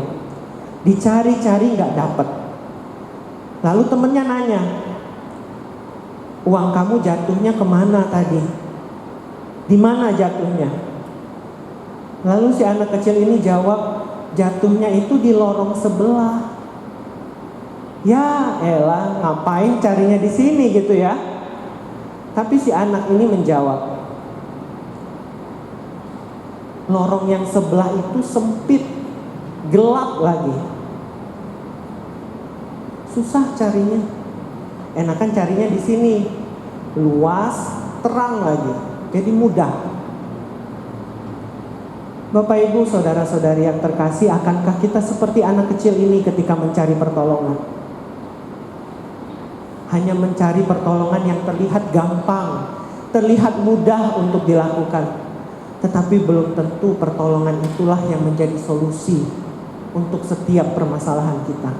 Dicari-cari nggak dapat. Lalu temennya nanya, "Uang kamu jatuhnya kemana tadi? Di mana jatuhnya?" Lalu si anak kecil ini jawab, "Jatuhnya itu di lorong sebelah." Ya elah, ngapain carinya di sini gitu ya? Tapi si anak ini menjawab, lorong yang sebelah itu sempit, gelap lagi. Susah carinya. Enakan carinya di sini. Luas, terang lagi. Jadi mudah. Bapak Ibu, saudara-saudari yang terkasih, akankah kita seperti anak kecil ini ketika mencari pertolongan? Hanya mencari pertolongan yang terlihat gampang, terlihat mudah untuk dilakukan. Tetapi belum tentu pertolongan itulah yang menjadi solusi untuk setiap permasalahan kita.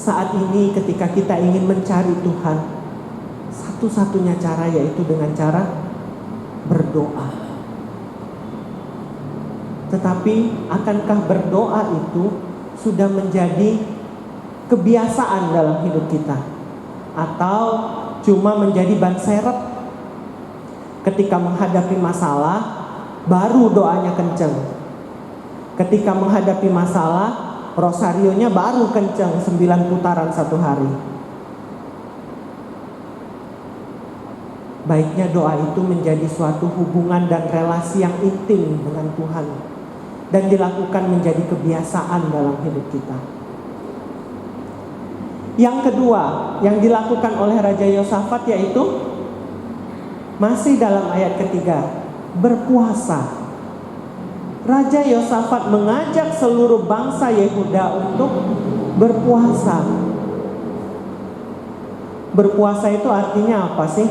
saat ini ketika kita ingin mencari Tuhan, satu-satunya cara yaitu dengan cara berdoa. Tetapi akankah berdoa itu sudah menjadi kebiasaan dalam hidup kita? Atau cuma menjadi ban serep? Ketika menghadapi masalah, baru doanya kenceng. Ketika menghadapi masalah, rosarionya baru kenceng 9 putaran satu hari. Baiknya doa itu menjadi suatu hubungan dan relasi yang intim dengan Tuhan, dan dilakukan menjadi kebiasaan dalam hidup kita. Yang kedua yang dilakukan oleh Raja Yosafat yaitu masih dalam ayat ketiga, berpuasa. Raja Yosafat mengajak seluruh bangsa Yehuda untuk berpuasa. Berpuasa itu artinya apa sih?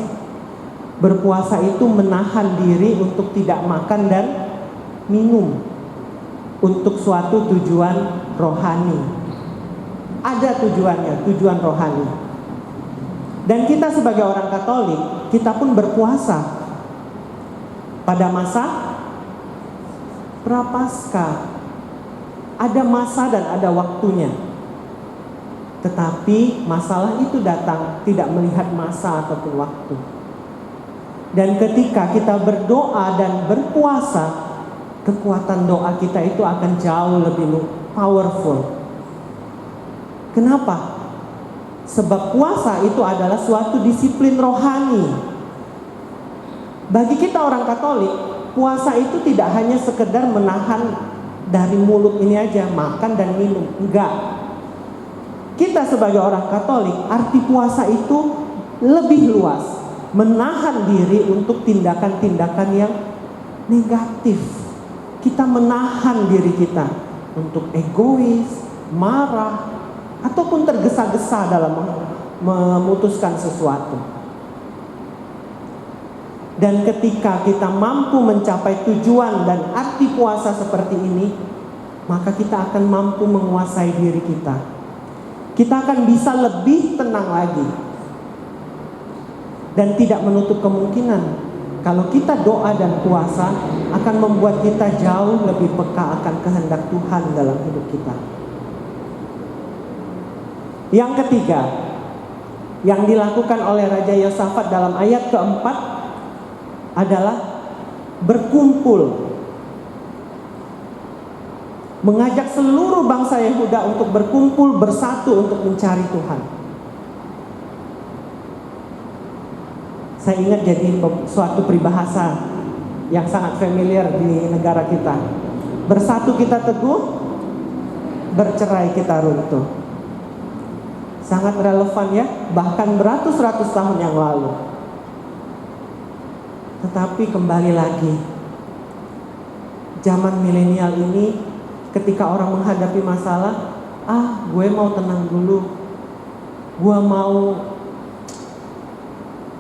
Berpuasa itu menahan diri untuk tidak makan dan minum untuk suatu tujuan rohani. Ada tujuannya, tujuan rohani. Dan kita sebagai orang Katolik, kita pun berpuasa pada masa Prapaskah. Ada masa dan ada waktunya. Tetapi masalah itu datang tidak melihat masa ataupun waktu. Dan ketika kita berdoa dan berpuasa, kekuatan doa kita itu akan jauh lebih powerful. Kenapa? Sebab puasa itu adalah suatu disiplin rohani. Bagi kita orang Katolik, puasa itu tidak hanya sekedar menahan dari mulut ini aja, makan dan minum. Enggak. Kita sebagai orang Katolik, arti puasa itu lebih luas. Menahan diri untuk tindakan-tindakan yang negatif. Kita menahan diri kita untuk egois, marah, ataupun tergesa-gesa dalam memutuskan sesuatu. Dan ketika kita mampu mencapai tujuan dan arti puasa seperti ini, maka kita akan mampu menguasai diri kita. Kita akan bisa lebih tenang lagi. Dan tidak menutup kemungkinan kalau kita doa dan puasa akan membuat kita jauh lebih peka akan kehendak Tuhan dalam hidup kita. Yang ketiga yang dilakukan oleh Raja Yosafat dalam ayat keempat adalah berkumpul. Mengajak seluruh bangsa Yehuda untuk berkumpul bersatu untuk mencari Tuhan. Saya ingat jadi suatu peribahasa yang sangat familiar di negara kita. Bersatu kita teguh, bercerai kita runtuh. Sangat relevan ya, bahkan beratus-ratus tahun yang lalu. Tetapi kembali lagi, zaman milenial ini ketika orang menghadapi masalah, gue mau tenang dulu, gue mau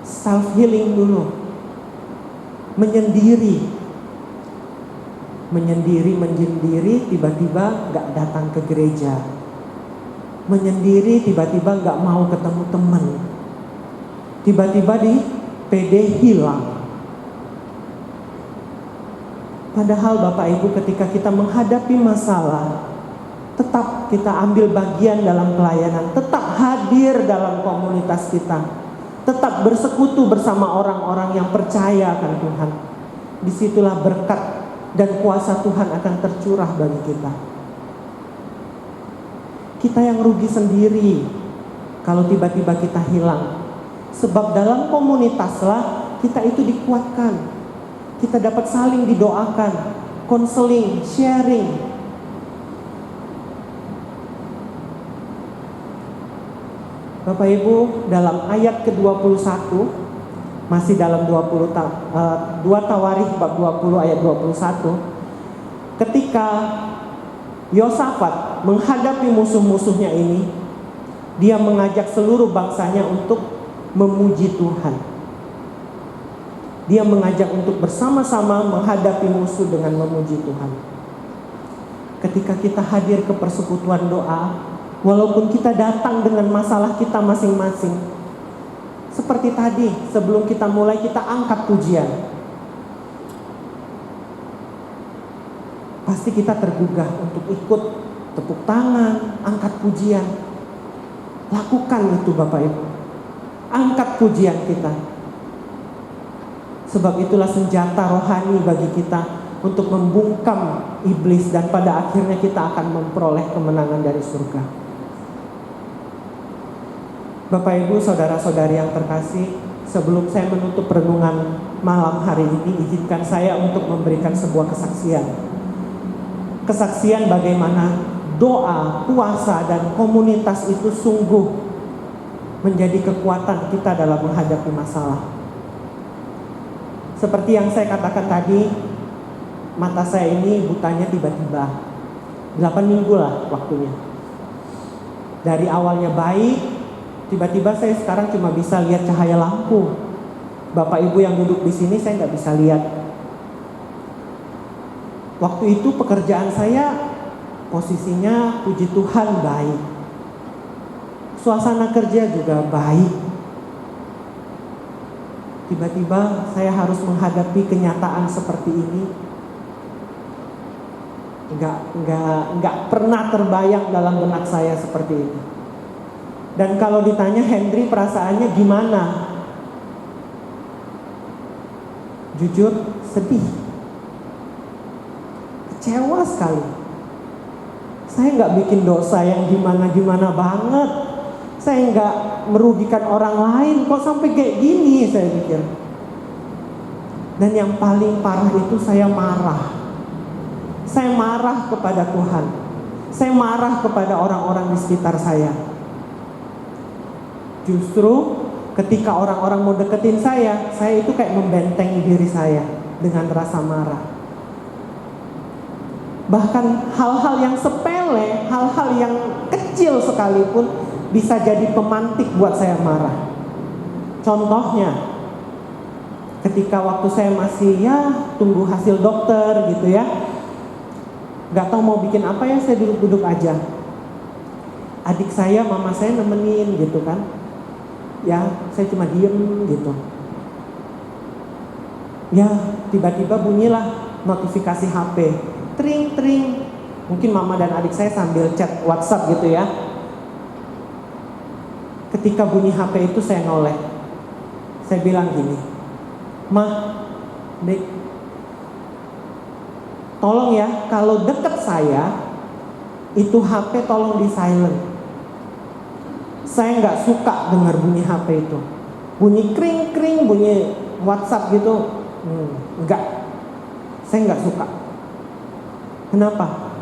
self healing dulu, menyendiri, tiba-tiba gak datang ke gereja, menyendiri tiba-tiba gak mau ketemu teman, tiba-tiba di PD hilang. Padahal Bapak Ibu, ketika kita menghadapi masalah, tetap kita ambil bagian dalam pelayanan, tetap hadir dalam komunitas kita, tetap bersekutu bersama orang-orang yang percaya akan Tuhan. Disitulah berkat dan kuasa Tuhan akan tercurah bagi kita. Kita yang rugi sendiri kalau tiba-tiba kita hilang. Sebab dalam komunitaslah kita itu dikuatkan. Kita dapat saling didoakan, konseling, sharing. Bapak Ibu, dalam ayat ke-21, masih dalam 2 Tawarikh bab 20 ayat 21, ketika Yosafat menghadapi musuh-musuhnya ini, dia mengajak seluruh bangsanya untuk memuji Tuhan. Dia mengajak untuk bersama-sama menghadapi musuh dengan memuji Tuhan. Ketika kita hadir ke persekutuan doa, Walaupun kita datang dengan masalah kita masing-masing. Seperti tadi, sebelum kita mulai kita angkat pujian. Pasti kita tergugah untuk ikut tepuk tangan, angkat pujian. Lakukan itu Bapak Ibu. Angkat pujian kita. Sebab itulah senjata rohani bagi kita untuk membungkam iblis dan pada akhirnya kita akan memperoleh kemenangan dari surga. Bapak Ibu, saudara-saudari yang terkasih, sebelum saya menutup renungan malam hari ini, izinkan saya untuk memberikan sebuah kesaksian. Kesaksian bagaimana doa, puasa, dan komunitas itu sungguh menjadi kekuatan kita dalam menghadapi masalah. Seperti yang saya katakan tadi, mata saya ini butanya tiba-tiba. 8 minggu lah waktunya. Dari awalnya baik, tiba-tiba saya sekarang cuma bisa lihat cahaya lampu. Bapak Ibu yang duduk di sini saya nggak bisa lihat. Waktu itu pekerjaan saya posisinya puji Tuhan baik. Suasana kerja juga baik. Tiba-tiba saya harus menghadapi kenyataan seperti ini. Nggak pernah terbayang dalam benak saya seperti ini. Dan kalau ditanya Hendri perasaannya gimana? Jujur sedih. Kecewa sekali. Saya nggak bikin dosa yang gimana-gimana banget. Saya nggak merugikan orang lain. Kok sampai kayak gini saya pikir. Dan yang paling parah itu saya marah. Saya marah kepada Tuhan. Saya marah kepada orang-orang di sekitar saya. Justru ketika orang-orang mau deketin saya itu kayak membentengi diri saya dengan rasa marah. Bahkan hal-hal yang sepele, hal-hal yang kecil sekalipun bisa jadi pemantik buat saya marah. Contohnya, ketika waktu saya masih tunggu hasil dokter gitu ya, gak tahu mau bikin apa ya, saya duduk-duduk aja. Adik saya, mama saya nemenin gitu kan. Ya, saya cuma diem gitu. Ya, tiba-tiba bunyilah notifikasi HP. Tring, tring. Mungkin mama dan adik saya sambil chat WhatsApp gitu ya. Ketika bunyi HP itu saya noleh. Saya bilang gini, "Ma, Dek, tolong ya, kalau deket saya, itu HP tolong di silent. Saya nggak suka dengar bunyi HP itu. Bunyi kring-kring, bunyi WhatsApp gitu. Enggak. Saya nggak suka. Kenapa?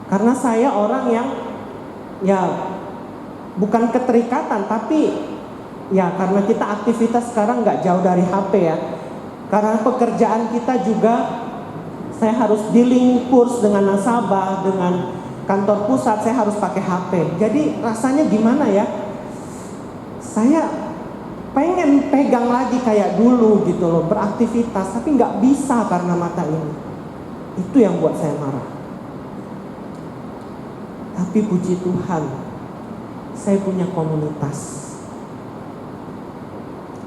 Karena saya orang yang bukan keterikatan, tapi karena kita aktivitas sekarang nggak jauh dari HP ya. Karena pekerjaan kita juga, saya harus dealing kurs dengan nasabah, dengan kantor pusat, saya harus pakai HP. Jadi rasanya gimana ya? Saya pengen pegang lagi kayak dulu gitu loh, beraktivitas, tapi nggak bisa karena mata ini. Itu yang buat saya marah. Tapi puji Tuhan, saya punya komunitas.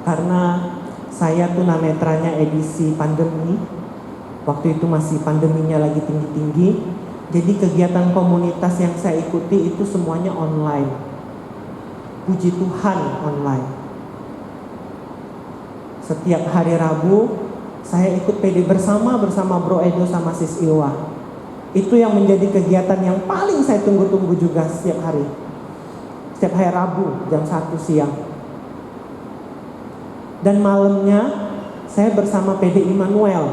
Karena saya tunanetranya edisi pandemi, waktu itu masih pandeminya lagi tinggi-tinggi. Jadi kegiatan komunitas yang saya ikuti itu semuanya online. Puji Tuhan online. Setiap hari Rabu saya ikut PD bersama Bro Edo sama Sis Ilwa. Itu yang menjadi kegiatan yang paling saya tunggu-tunggu juga setiap hari. Setiap hari Rabu jam 1 siang. Dan malamnya saya bersama PD Immanuel.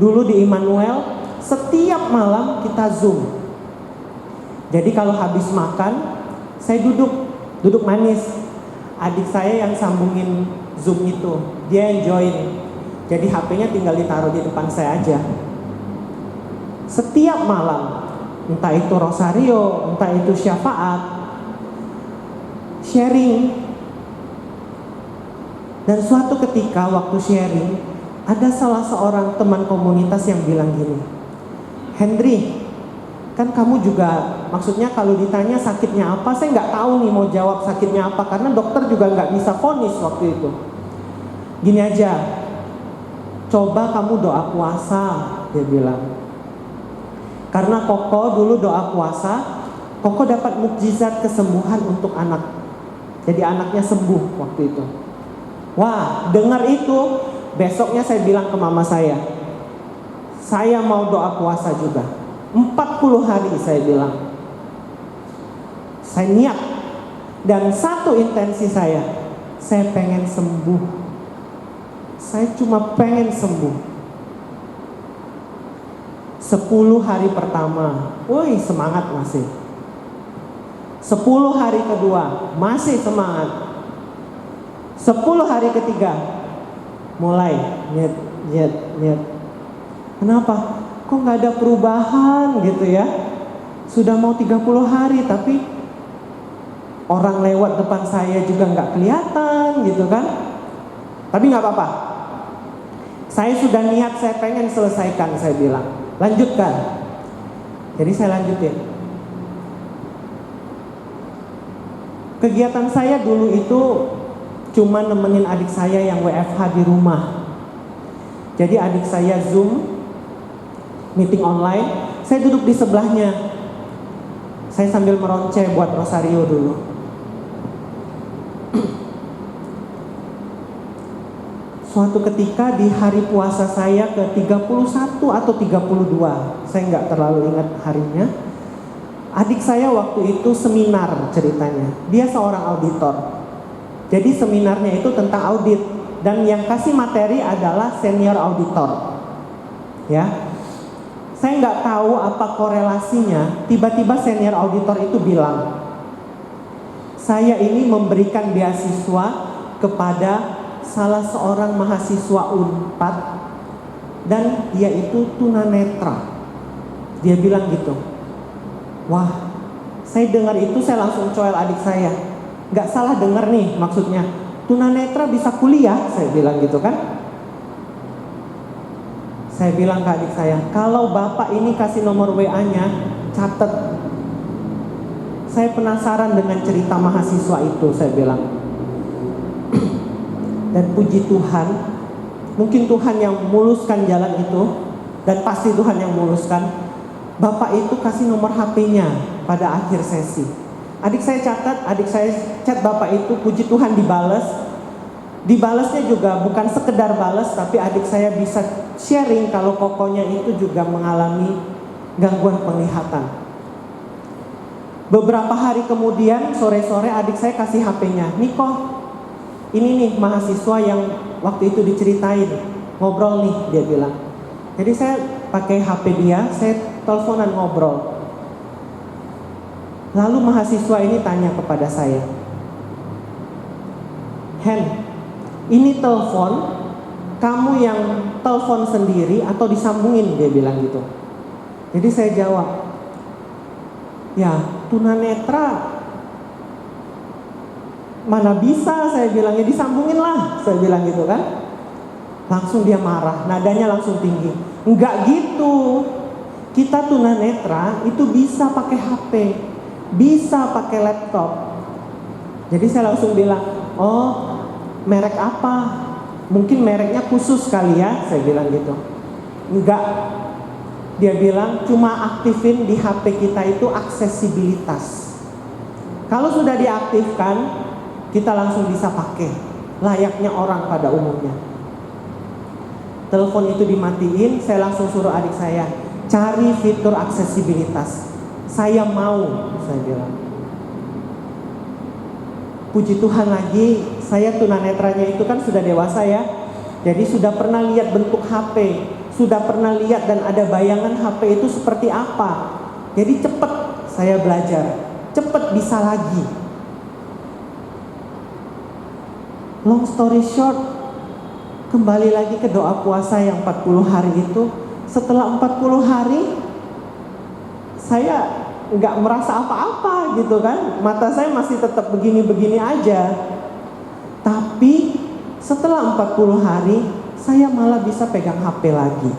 Dulu di Immanuel setiap malam kita Zoom. Jadi kalau habis makan, saya duduk manis. Adik saya yang sambungin Zoom itu, dia yang join. Jadi HP-nya tinggal ditaruh di depan saya aja. Setiap malam, entah itu rosario, entah itu syafaat, sharing. Dan suatu ketika waktu sharing, ada salah seorang teman komunitas yang bilang gini, "Hendri, kan kamu juga maksudnya kalau ditanya sakitnya apa, saya nggak tahu nih mau jawab sakitnya apa, karena dokter juga nggak bisa vonis waktu itu. Gini aja, coba kamu doa puasa, dia bilang. Karena Koko dulu doa puasa, Koko dapat mukjizat kesembuhan untuk anak. Jadi anaknya sembuh waktu itu. Wah, dengar itu, besoknya saya bilang ke mama saya mau doa puasa juga. 40 hari saya bilang. Saya niat. Dan satu intensi saya pengen sembuh. Saya cuma pengen sembuh. 10 hari pertama, woi semangat masih. 10 hari kedua, masih semangat. 10 hari ketiga, mulai nyet. Kenapa? Kok nggak ada perubahan gitu ya? Sudah mau 30 hari tapi orang lewat depan saya juga nggak kelihatan gitu kan? Tapi nggak apa-apa. Saya sudah niat, saya pengen selesaikan, saya bilang. Lanjutkan. Jadi saya lanjutin. Kegiatan saya dulu itu cuma nemenin adik saya yang WFH di rumah. Jadi adik saya Zoom, meeting online, saya duduk di sebelahnya. Saya sambil meronceh buat rosario dulu. Suatu ketika di hari puasa saya ke 31 atau 32, saya nggak terlalu ingat harinya. Adik saya waktu itu seminar ceritanya. Dia seorang auditor. Jadi seminarnya itu tentang audit. Dan yang kasih materi adalah senior auditor. Ya, saya nggak tahu apa korelasinya. Tiba-tiba senior auditor itu bilang, saya ini memberikan beasiswa kepada salah seorang mahasiswa Unpad dan dia itu tunanetra. Dia bilang gitu. Wah, saya dengar itu saya langsung coel adik saya. Gak salah dengar nih maksudnya. Tunanetra bisa kuliah, saya bilang gitu kan. Saya bilang ke adik saya, kalau bapak ini kasih nomor WA-nya, catet. Saya penasaran dengan cerita mahasiswa itu, saya bilang. Dan puji Tuhan, mungkin Tuhan yang muluskan jalan itu, dan pasti Tuhan yang muluskan. Bapak itu kasih nomor HP-nya pada akhir sesi. Adik saya catat, adik saya chat bapak itu, puji Tuhan dibales. Dibalesnya juga bukan sekedar bales, tapi adik saya bisa sharing kalau kokonya itu juga mengalami gangguan penglihatan. Beberapa hari kemudian, sore-sore adik saya kasih HP-nya. Niko, ini nih mahasiswa yang waktu itu diceritain, ngobrol nih, dia bilang. Jadi saya pakai HP dia, saya teleponan ngobrol. Lalu mahasiswa ini tanya kepada saya, Hen, ini telepon, kamu yang telepon sendiri atau disambungin, dia bilang gitu. Jadi saya jawab, ya tunanetra mana bisa, saya bilangnya disambungin lah, saya bilang gitu kan. Langsung dia marah, nadanya langsung tinggi. Enggak gitu, kita tunanetra itu bisa pakai HP, bisa pakai laptop. Jadi saya langsung bilang, oh merek apa? Mungkin mereknya khusus kali ya, saya bilang gitu. Enggak, dia bilang cuma aktifin di HP kita itu aksesibilitas. Kalau sudah diaktifkan, kita langsung bisa pakai layaknya orang pada umumnya. Telepon itu dimatiin, saya langsung suruh adik saya cari fitur aksesibilitas. Saya mau, saya bilang. Puji Tuhan lagi, saya tunanetranya itu kan sudah dewasa ya. Jadi sudah pernah lihat bentuk HP, sudah pernah lihat dan ada bayangan HP itu seperti apa. Jadi cepet saya belajar, cepet bisa lagi. Long story short, kembali lagi ke doa puasa yang 40 hari itu. Setelah 40 hari, saya nggak merasa apa-apa gitu kan. Mata saya masih tetap begini-begini aja. Tapi setelah 40 hari, saya malah bisa pegang HP lagi.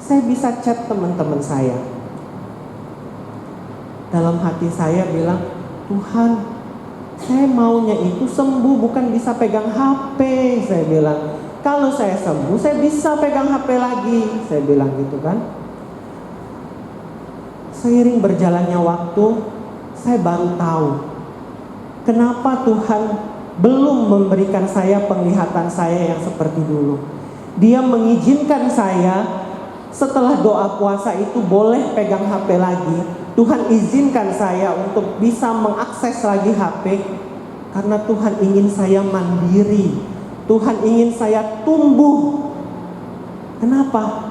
Saya bisa chat teman-teman saya. dalam hati saya bilang, Tuhan, saya maunya itu sembuh, bukan bisa pegang HP. Saya bilang, kalau saya sembuh saya bisa pegang HP lagi. Saya bilang gitu kan. Seiring berjalannya waktu, saya baru tahu kenapa Tuhan belum memberikan saya penglihatan saya yang seperti dulu. Dia mengizinkan saya setelah doa puasa itu boleh pegang HP lagi. Tuhan izinkan saya untuk bisa mengakses lagi HP karena Tuhan ingin saya mandiri. Tuhan ingin saya tumbuh. Kenapa?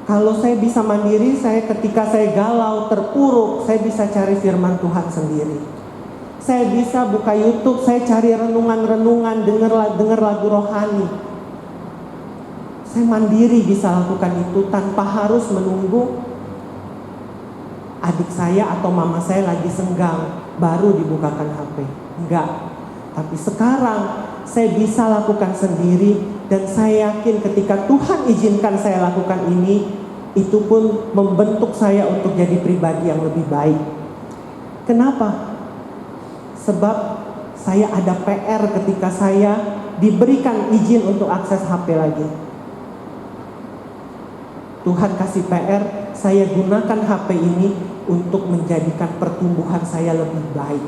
Kalau saya bisa mandiri, ketika saya galau, terpuruk, saya bisa cari firman Tuhan sendiri. Saya bisa buka YouTube, saya cari renungan-renungan, dengar lagu rohani. Saya mandiri bisa lakukan itu tanpa harus menunggu adik saya atau mama saya lagi senggang baru dibukakan HP. Enggak. Tapi sekarang saya bisa lakukan sendiri, dan saya yakin ketika Tuhan izinkan saya lakukan ini, itu pun membentuk saya untuk jadi pribadi yang lebih baik. Kenapa? Sebab saya ada PR ketika saya diberikan izin untuk akses HP lagi. Tuhan kasih PR, saya gunakan HP ini untuk menjadikan pertumbuhan saya lebih baik.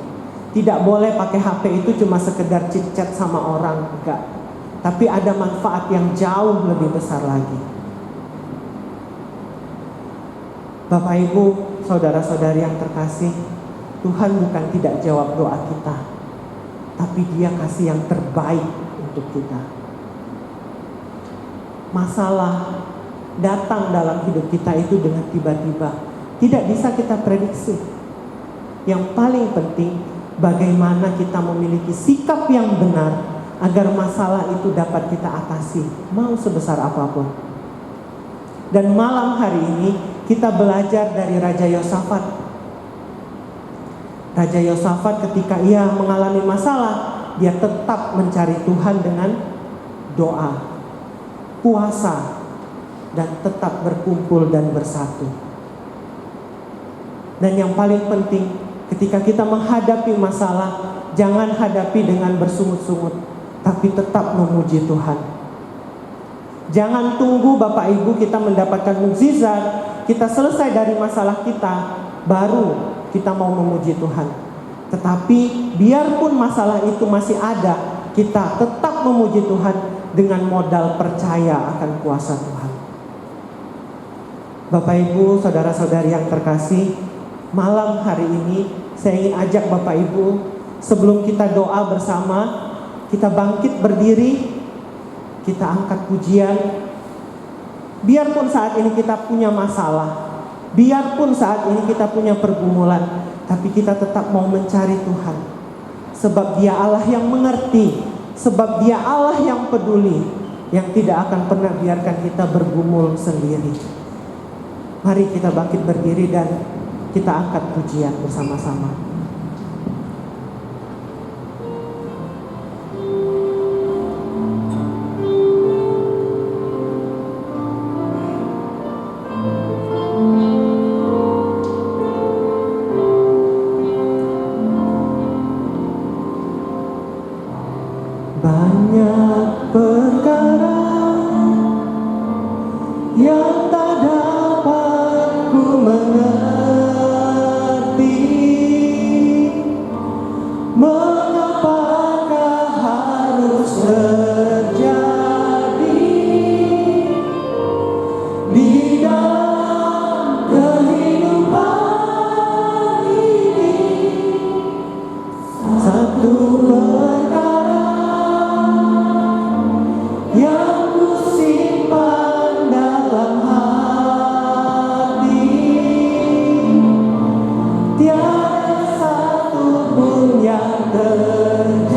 Tidak boleh pakai HP itu cuma sekedar chit-chat sama orang, enggak. Tapi ada manfaat yang jauh lebih besar lagi. Bapak Ibu, saudara-saudari yang terkasih, Tuhan bukan tidak jawab doa kita, tapi Dia kasih yang terbaik untuk kita. Masalah datang dalam hidup kita itu dengan tiba-tiba, tidak bisa kita prediksi. Yang paling penting, bagaimana kita memiliki sikap yang benar agar masalah itu dapat kita atasi, mau sebesar apapun. Dan malam hari ini kita belajar dari Raja Yosafat. Raja Yosafat ketika ia mengalami masalah, dia tetap mencari Tuhan dengan doa, puasa, dan tetap berkumpul dan bersatu. Dan yang paling penting, ketika kita menghadapi masalah, jangan hadapi dengan bersungut-sungut, tapi tetap memuji Tuhan. Jangan tunggu Bapak Ibu kita mendapatkan mukjizat, kita selesai dari masalah kita, baru kita mau memuji Tuhan. Tetapi biarpun masalah itu masih ada, kita tetap memuji Tuhan dengan modal percaya akan kuasa Tuhan. Bapak Ibu, saudara-saudari yang terkasih, malam hari ini saya ingin ajak Bapak Ibu, sebelum kita doa bersama, kita bangkit berdiri, kita angkat pujian. Biarpun saat ini kita punya masalah, biarpun saat ini kita punya pergumulan, tapi kita tetap mau mencari Tuhan. Sebab Dia Allah yang mengerti, sebab Dia Allah yang peduli, yang tidak akan pernah biarkan kita bergumul sendiri. Mari kita bangkit berdiri dan kita angkat pujian bersama-sama. Banyak perkara yang tak dapat ku mengerti, mengapakah harus terjadi di dalam kehidupan ini. Satu perkara yang ku simpan dalam hati, tiada satu pun yang terjadi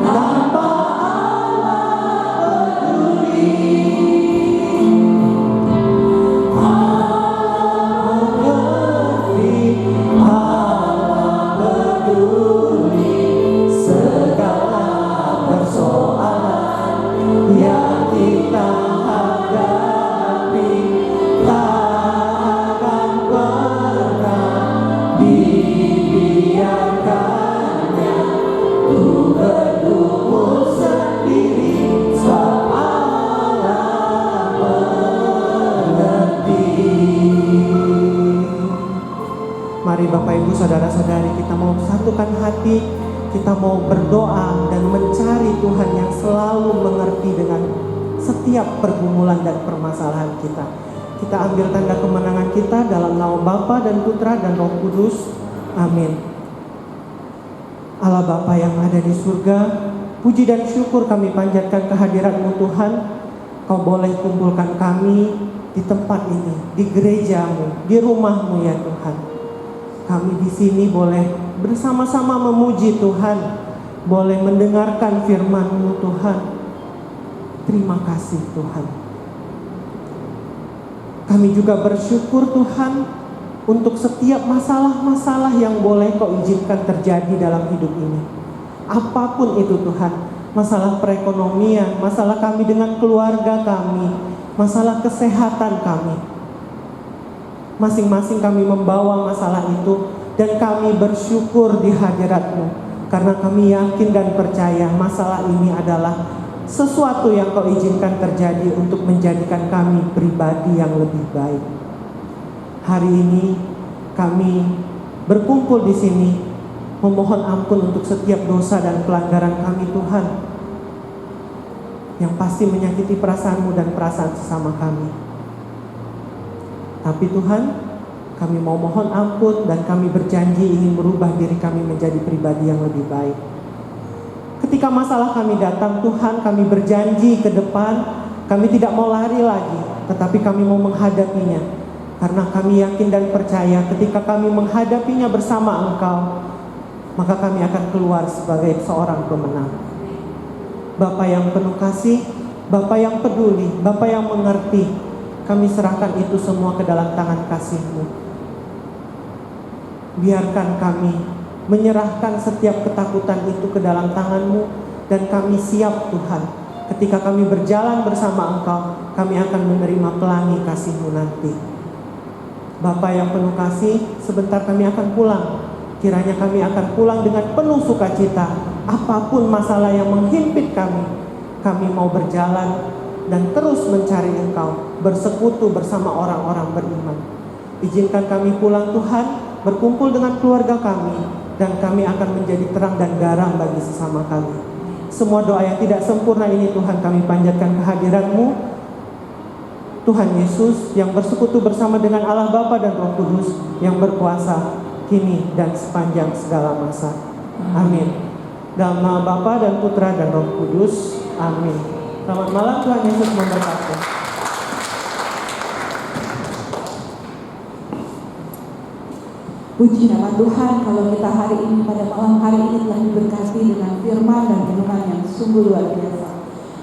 tanpa Allah peduli. Allah mengerti, Allah peduli segala kita mau berdoa dan mencari Tuhan yang selalu mengerti dengan setiap pergumulan dan permasalahan kita. Kita ambil tanda kemenangan kita dalam nama Bapa dan Putra dan Roh Kudus. Amin. Allah Bapa yang ada di surga, puji dan syukur kami panjatkan kehadirat-Mu Tuhan. Kau boleh kumpulkan kami di tempat ini, di gereja-Mu, di rumah-Mu ya Tuhan. Kami di sini boleh bersama-sama memuji Tuhan, boleh mendengarkan firman-Mu Tuhan. Terima kasih Tuhan. Kami juga bersyukur Tuhan untuk setiap masalah-masalah yang boleh Kau izinkan terjadi dalam hidup ini. Apapun itu Tuhan, masalah perekonomian, masalah kami dengan keluarga kami, masalah kesehatan kami. Masing-masing kami membawa masalah itu dan kami bersyukur di hadirat-Mu. Karena kami yakin dan percaya masalah ini adalah sesuatu yang Kau izinkan terjadi untuk menjadikan kami pribadi yang lebih baik. Hari ini kami berkumpul di sini memohon ampun untuk setiap dosa dan pelanggaran kami Tuhan, yang pasti menyakiti perasaan-Mu dan perasaan sesama kami. Tapi Tuhan, kami mau mohon ampun dan kami berjanji ingin merubah diri kami menjadi pribadi yang lebih baik. Ketika masalah kami datang Tuhan, kami berjanji ke depan, kami tidak mau lari lagi, tetapi kami mau menghadapinya. Karena kami yakin dan percaya ketika kami menghadapinya bersama Engkau, maka kami akan keluar sebagai seorang pemenang. Bapa yang penuh kasih, Bapa yang peduli, Bapa yang mengerti, kami serahkan itu semua ke dalam tangan kasih-Mu. Biarkan kami menyerahkan setiap ketakutan itu ke dalam tangan-Mu, dan kami siap Tuhan. Ketika kami berjalan bersama Engkau, kami akan menerima pelangi kasih-Mu nanti. Bapa yang penuh kasih, sebentar kami akan pulang. Kiranya kami akan pulang dengan penuh sukacita. Apapun masalah yang menghimpit kami mau berjalan dan terus mencari Engkau, bersekutu bersama orang-orang beriman. Izinkan kami pulang Tuhan, berkumpul dengan keluarga kami, dan kami akan menjadi terang dan garam bagi sesama kami. Semua doa yang tidak sempurna ini Tuhan kami panjatkan kehadirat-Mu, Tuhan Yesus yang bersekutu bersama dengan Allah Bapa dan Roh Kudus yang berkuasa kini dan sepanjang segala masa. Amin. Dalam nama Bapa dan Putra dan Roh Kudus. Amin. Selamat malam, Tuhan Yesus memberkati. Puji nama Tuhan, kalau kita hari ini pada malam hari ini telah diberkati dengan firman dan renungan yang sungguh luar biasa.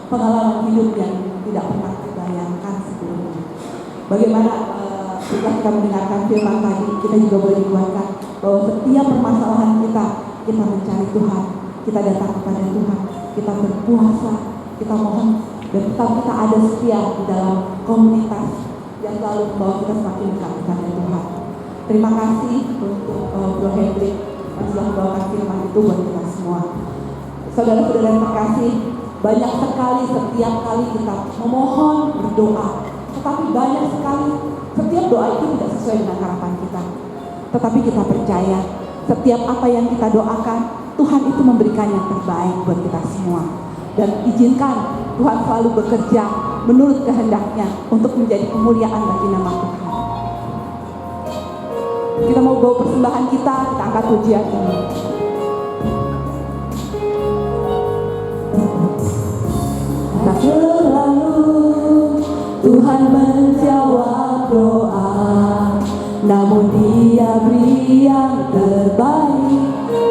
Pengalaman hidup yang tidak pernah terbayangkan sebelumnya. Bagaimana setelah kita mendengarkan firman tadi, kita juga boleh dikuatkan bahwa setiap permasalahan kita mencari Tuhan, kita datang kepada Tuhan, kita berpuasa, kita mohon, dan tetap kita ada setia di dalam komunitas yang selalu membawa kita semakin dekat kepada Tuhan. Terima kasih untuk Bro Hendrik yang sudah membawakan firman itu buat kita semua. Saudara-saudara yang terkasih, banyak sekali setiap kali kita memohon, berdoa, tetapi banyak sekali setiap doa itu tidak sesuai dengan harapan kita. Tetapi kita percaya setiap apa yang kita doakan, Tuhan itu memberikan yang terbaik buat kita semua. Dan izinkan Tuhan selalu bekerja menurut kehendaknya untuk menjadi kemuliaan bagi nama Tuhan. Kita mau bawa persembahan kita angkat pujian ini. Tak selalu Tuhan menjawab doa, namun Dia beri yang terbaik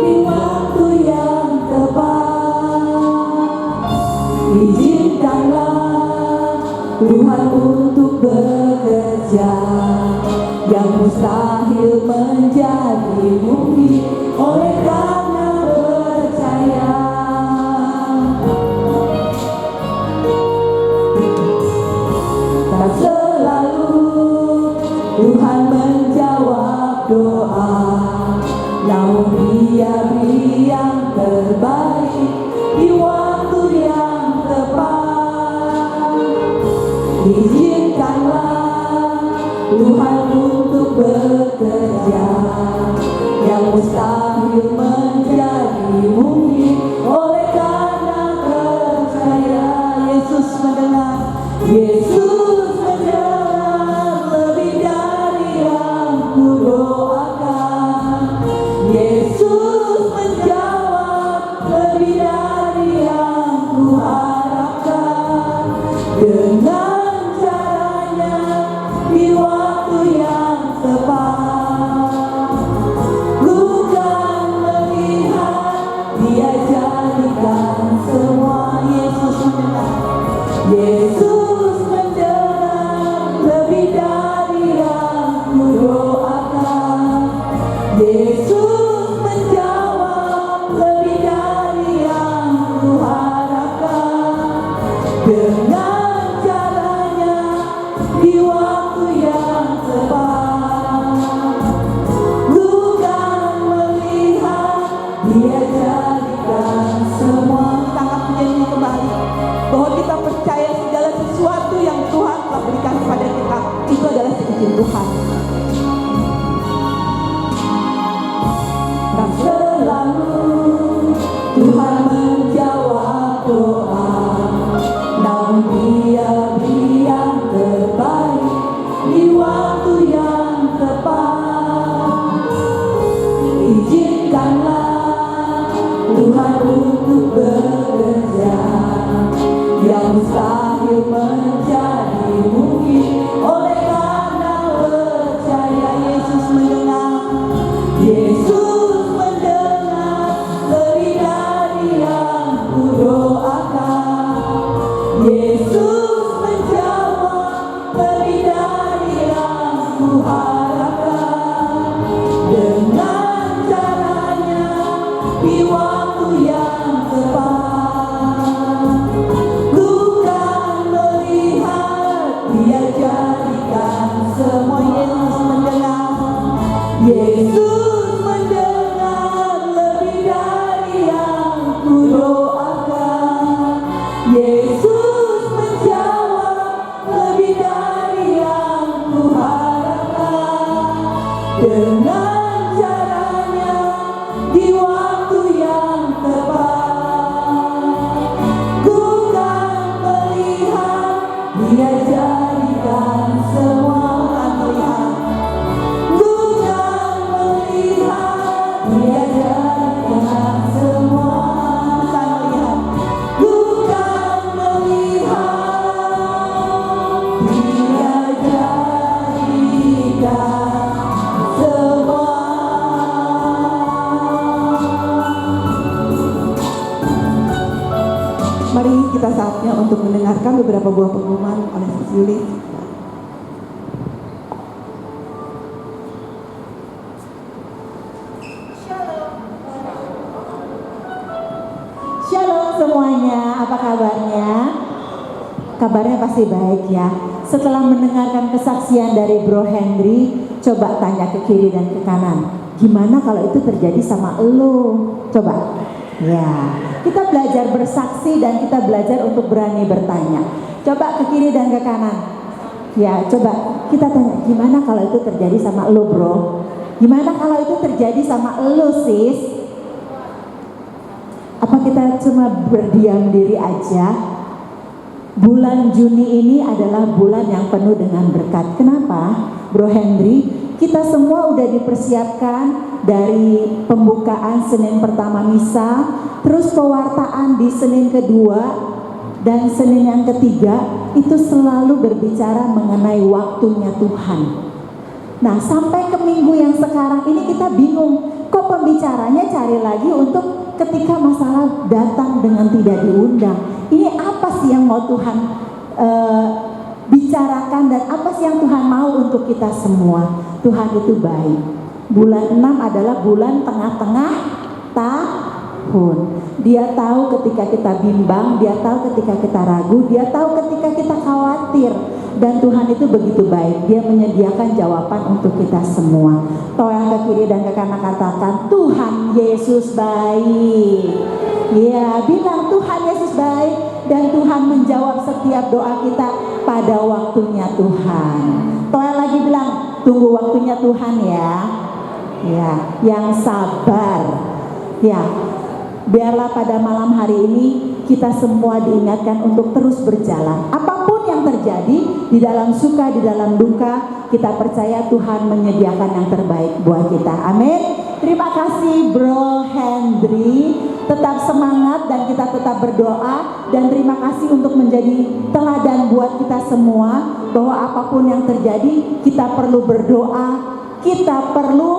di waktu yang tepat. Izinkanlah Tuhan untuk bekerja, yang mustahil menjadi mungkin oleh karena percaya. Tak selalu Tuhan menjawab doa, namun Dia beri yang terbaik di waktu yang tepat. Izinkanlah Tuhan untuk bekerja, yang mustahil menjadi mungkin bidadari yang ku harapkan, dengan caranya di waktu yang tepat. Ku kan melihat dia jadikan semua. Yesus mendengar, Yesus mendengar lebih dari yang ku doakan. Yesus menjawab lebih dari yang ku harapkan, dengan caranya di waktu yang tepat. Ku kan melihat dia jadikan semua. Kita akan menyanyi kembali bahwa kita percaya segala sesuatu yang Tuhan telah berikan kepada kita itu adalah seizin Tuhan. Dan selalu Tuhan menjawab doa, namun Dia beri yang terbaik di waktu yang tepat. Izinkanlah Tuhan untuk bekerja, yang mustahil menjadi mungkin oleh karena percaya. Yesus mendengar, Yesus mendengar lebih dari yang ku doakan. Yesus menjawab lebih dari yang ku harapkan, dengan caranya di waktu yang tepat. Ku kan melihat dia jadikan semua. Yesus mendengar, Yesus mendengar lebih dari yang ku doakan. Yesus menjawab lebih dari yang ku harapkan, dengan caranya di waktu yang tepat. Ku kan melihat dia jadikan semua. Ku kan melihat dia jadikan semua. Ku kan melihat dia jadikan semua. Mari kita saatnya untuk mendengarkan beberapa buah pengumuman oleh Sis Yuli. Shalom semuanya, apa kabarnya? Kabarnya pasti baik ya. Setelah mendengarkan kesaksian dari Bro Henry, coba tanya ke kiri dan ke kanan. Gimana kalau itu terjadi sama elu? Coba. Ya, kita belajar bersaksi dan kita belajar untuk berani bertanya. Coba ke kiri dan ke kanan. Ya, coba kita tanya, gimana kalau itu terjadi sama elu, Bro? Gimana kalau itu terjadi sama elu, sis? Apa kita cuma berdiam diri aja? Bulan Juni ini adalah bulan yang penuh dengan berkat. Kenapa? Bro Henry, kita semua udah dipersiapkan dari pembukaan Senin pertama misa, terus pewartaan di Senin kedua dan Senin yang ketiga itu selalu berbicara mengenai waktunya Tuhan. Nah, sampai ke minggu yang sekarang ini kita bingung, kok pembicaranya cari lagi untuk ketika masalah datang dengan tidak diundang. Ini apa sih yang mau Tuhan bicarakan dan apa sih yang Tuhan mau untuk kita semua? Tuhan itu baik. Bulan 6 adalah bulan tengah-tengah tahun. Dia tahu ketika kita bimbang, dia tahu ketika kita ragu, dia tahu ketika kita khawatir. Dan Tuhan itu begitu baik, dia menyediakan jawaban untuk kita semua. Toel ke kiri dan ke kanan katakan, Tuhan Yesus baik. Ya, bilang Tuhan Yesus baik dan Tuhan menjawab setiap doa kita pada waktunya Tuhan. Toel lagi bilang, tunggu waktunya Tuhan ya. Ya, yang sabar. Ya, biarlah pada malam hari ini kita semua diingatkan untuk terus berjalan. Apapun yang terjadi, di dalam suka, di dalam duka, kita percaya Tuhan menyediakan yang terbaik buat kita. Amin. Terima kasih Bro Henry. tetap semangat dan kita tetap berdoa, dan terima kasih untuk menjadi teladan buat kita semua bahwa apapun yang terjadi kita perlu berdoa, kita perlu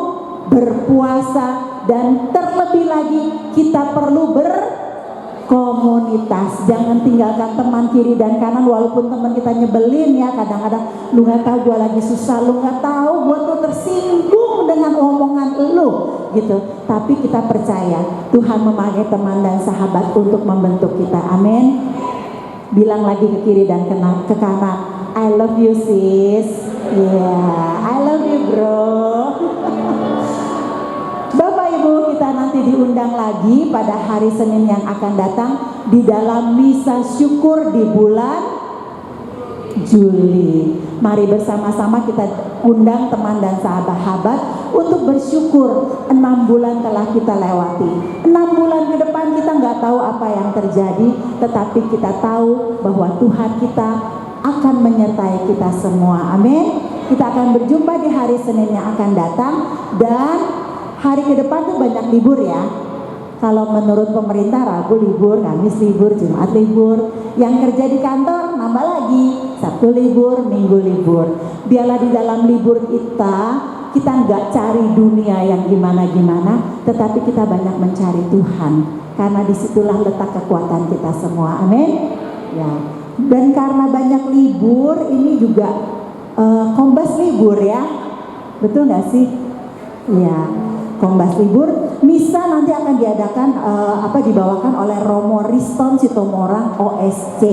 berpuasa, dan terlebih lagi kita perlu berkomunitas. Jangan tinggalkan teman kiri dan kanan, walaupun teman kita nyebelin ya kadang-kadang. Lu nggak tahu gue lagi susah, lu nggak tahu gue tuh tersinggung dengan omongan lu gitu. Tapi kita percaya Tuhan memakai teman dan sahabat untuk membentuk kita. Amin. Bilang lagi ke kiri dan ke kanan, I love you sis. Yeah, I love you bro. Bapak Ibu, kita nanti diundang lagi pada hari Senin yang akan datang di dalam misa syukur di bulan Juli. Mari bersama-sama kita undang teman dan sahabat-sahabat untuk bersyukur. 6 bulan telah kita lewati. 6 bulan ke depan kita nggak tahu apa yang terjadi, tetapi kita tahu bahwa Tuhan kita akan menyertai kita semua. Amin. Kita akan berjumpa di hari Senin yang akan datang, dan hari ke depan tuh banyak libur ya. Kalau menurut pemerintah Rabu libur, Kamis libur, Jumat libur. Yang kerja di kantor nambah lagi, Sabtu libur, Minggu libur. Biarlah di dalam libur kita nggak cari dunia yang gimana-gimana, tetapi kita banyak mencari Tuhan. Karena disitulah letak kekuatan kita semua. Amin. Ya. Dan karena banyak libur, ini juga Kombas libur ya. Betul nggak sih? Ya. Kombas libur, misa nanti akan diadakan dibawakan oleh Romo Riston Sitomorang OSC.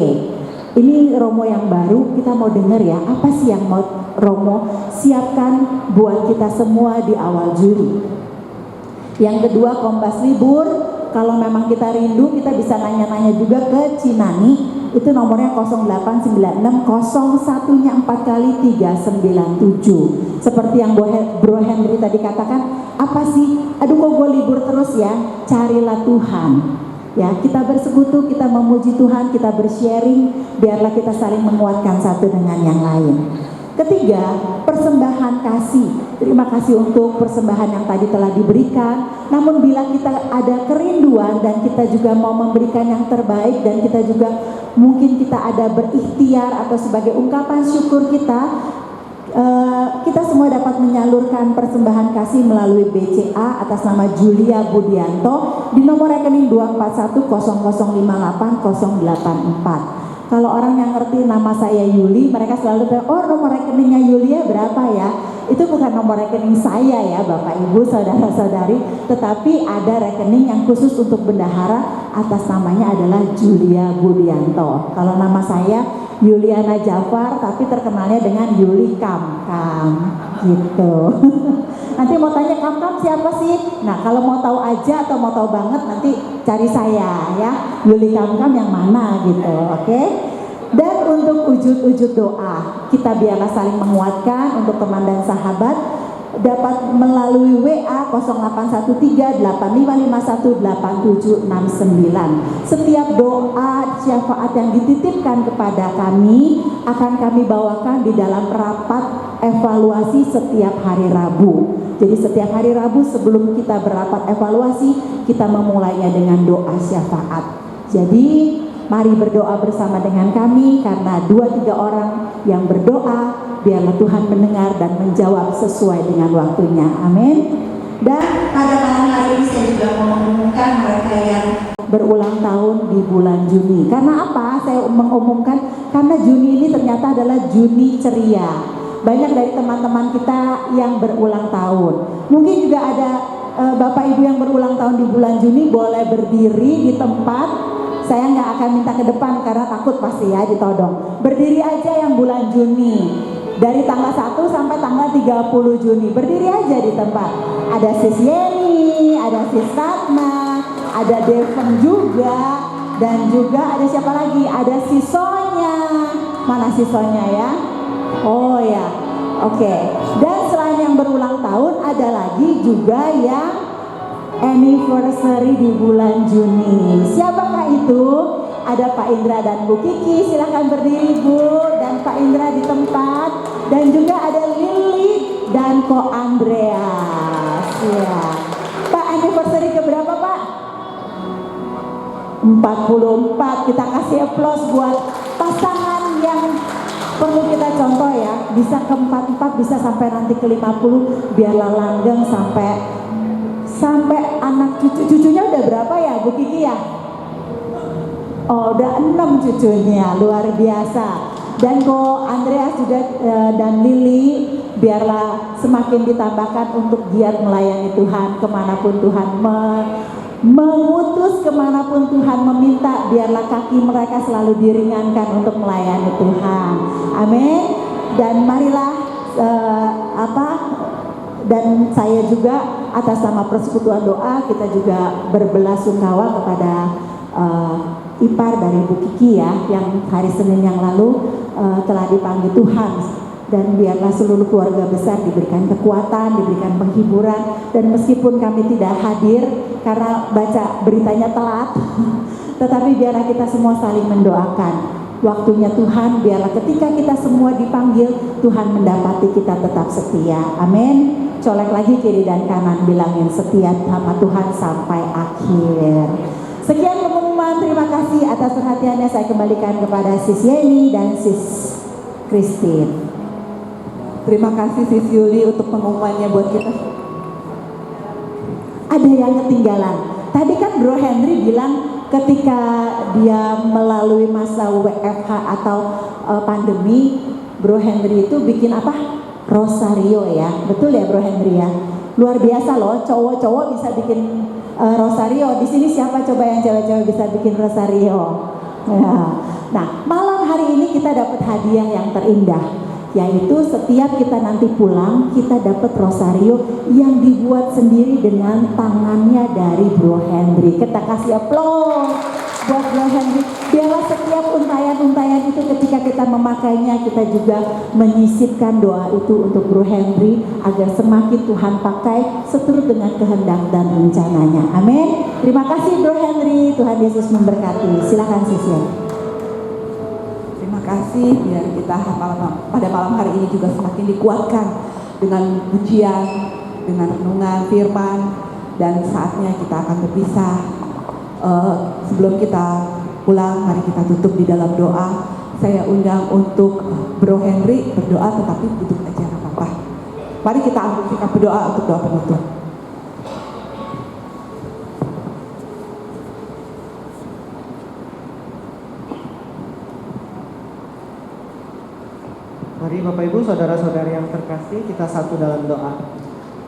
Ini Romo yang baru, kita mau dengar ya, apa sih yang mau Romo siapkan buat kita semua di awal Juli. Yang kedua, Kombas libur, kalau memang kita rindu kita bisa nanya-nanya juga ke Cinani. Itu nomornya 0896 01-nya 4 kali 397. Seperti yang Bro Henry tadi katakan, apa sih? Aduh kok gue libur terus ya? Carilah Tuhan. Ya, kita bersekutu, kita memuji Tuhan, kita bersharing, biarlah kita saling menguatkan satu dengan yang lain. Ketiga, persembahan kasih. Terima kasih untuk persembahan yang tadi telah diberikan. Namun bila kita ada kerinduan dan kita juga mau memberikan yang terbaik, dan kita juga mungkin kita ada berikhtiar atau sebagai ungkapan syukur kita semua dapat menyalurkan persembahan kasih melalui BCA atas nama Julia Budianto di nomor rekening 24100580084. Kalau orang yang ngerti nama saya Yuli, mereka selalu bilang, oh nomor rekeningnya Yulia berapa ya? Itu bukan nomor rekening saya ya Bapak Ibu Saudara-saudari, tetapi ada rekening yang khusus untuk bendahara, atas namanya adalah Julia Budianto. Kalau nama saya Yuliana Jafar, tapi terkenalnya dengan Yuli Kamkam gitu. Nanti mau tanya Kamkam siapa sih? Nah kalau mau tahu aja atau mau tahu banget nanti cari saya ya, Yuli Kamkam yang mana gitu, oke? Dan untuk wujud-wujud doa, kita biarlah saling menguatkan untuk teman dan sahabat, dapat melalui WA 0813-8551-8769. Setiap doa syafaat yang dititipkan kepada kami akan kami bawakan di dalam rapat evaluasi setiap hari Rabu. Jadi setiap hari Rabu sebelum kita berapat evaluasi, kita memulainya dengan doa syafaat. Jadi mari berdoa bersama dengan kami, karena 2-3 orang yang berdoa, biarlah Tuhan mendengar dan menjawab sesuai dengan waktunya. Amin. Dan pada malam hari ini saya juga mau mengumumkan mereka yang berulang tahun di bulan Juni. Karena apa? Saya mengumumkan karena Juni ini ternyata adalah Juni ceria. Banyak dari teman-teman kita yang berulang tahun. Mungkin juga ada Bapak Ibu yang berulang tahun di bulan Juni, boleh berdiri di tempat. Saya nggak akan minta ke depan karena takut pasti ya ditodong. Berdiri aja yang bulan Juni. Dari tanggal 1 sampai tanggal 30 Juni. Berdiri aja di tempat. Ada Sis Yeni, ada Sis Ratna, ada Devon juga, dan juga ada siapa lagi? Ada Sisonya. Mana Sisonya ya? Oh ya, oke. Dan selain yang berulang tahun, ada lagi juga yang anniversary di bulan Juni. Siapakah itu? Ada Pak Indra dan Bu Kiki, silahkan berdiri Bu, dan Pak Indra di tempat. Dan juga ada Lili dan Ko Andreas. Ya. Pak, anniversary keberapa Pak? 44. Kita kasih aplaus buat pasangan yang perlu kita contoh ya. Bisa ke 44, bisa sampai nanti ke 50. Biarlah langgeng sampai anak cucunya udah berapa ya Bu Kiki ya? Oh, udah 6 cucunya, luar biasa. Dan Ko Andreas juga dan Lili, biarlah semakin ditambahkan untuk giat melayani Tuhan kemanapun Tuhan mengutus, kemanapun Tuhan meminta, biarlah kaki mereka selalu diringankan untuk melayani Tuhan. Amin. Dan marilah dan saya juga atas nama Persekutuan Doa, kita juga berbelasungkawa kepada ipar dari Bu Kiki ya, yang hari Senin yang lalu telah dipanggil Tuhan. Dan biarlah seluruh keluarga besar diberikan kekuatan, diberikan penghiburan. Dan meskipun kami tidak hadir karena baca beritanya telat, tetapi biarlah kita semua saling mendoakan. Waktunya Tuhan, biarlah ketika kita semua dipanggil, Tuhan mendapati kita tetap setia. Amin. Colek lagi kiri dan kanan, bilangin setia sama Tuhan sampai akhir. Sekian pengumuman, terima kasih atas perhatiannya. Saya kembalikan kepada Sis Yeni dan Sis Christine. Terima kasih Sis Yuli untuk pengumumannya buat kita. Ada yang ketinggalan. Tadi kan Bro Henry bilang ketika dia melalui masa WFH atau pandemi, Bro Henry itu bikin apa? Rosario ya. Betul ya Bro Henry ya? Luar biasa loh, cowok-cowok bisa bikin rosario. Di sini siapa coba yang cewek-cewek bisa bikin rosario? Ya. Nah, malam hari ini kita dapat hadiah yang terindah, yaitu setiap kita nanti pulang, kita dapat rosario yang dibuat sendiri dengan tangannya dari Bro Henry. Kita kasih aplaus buat Bro Henry. Biarlah setiap untayan-untayan itu ketika kita memakainya, kita juga menyisipkan doa itu untuk Bro Henry agar semakin Tuhan pakai seturut dengan kehendak dan rencananya. Amin. Terima kasih Bro Henry. Tuhan Yesus memberkati. Silakan Sisya. Terima kasih, biar kita pada malam hari ini juga semakin dikuatkan dengan pujian, dengan renungan firman, dan saatnya kita akan berpisah. Sebelum kita pulang, mari kita tutup di dalam doa. Saya undang untuk Bro Henry berdoa, tetapi duduk aja nggak apa-apa. Mari kita ambil sikap berdoa untuk doa penutup. Mari Bapak Ibu, saudara-saudari yang terkasih, kita satu dalam doa.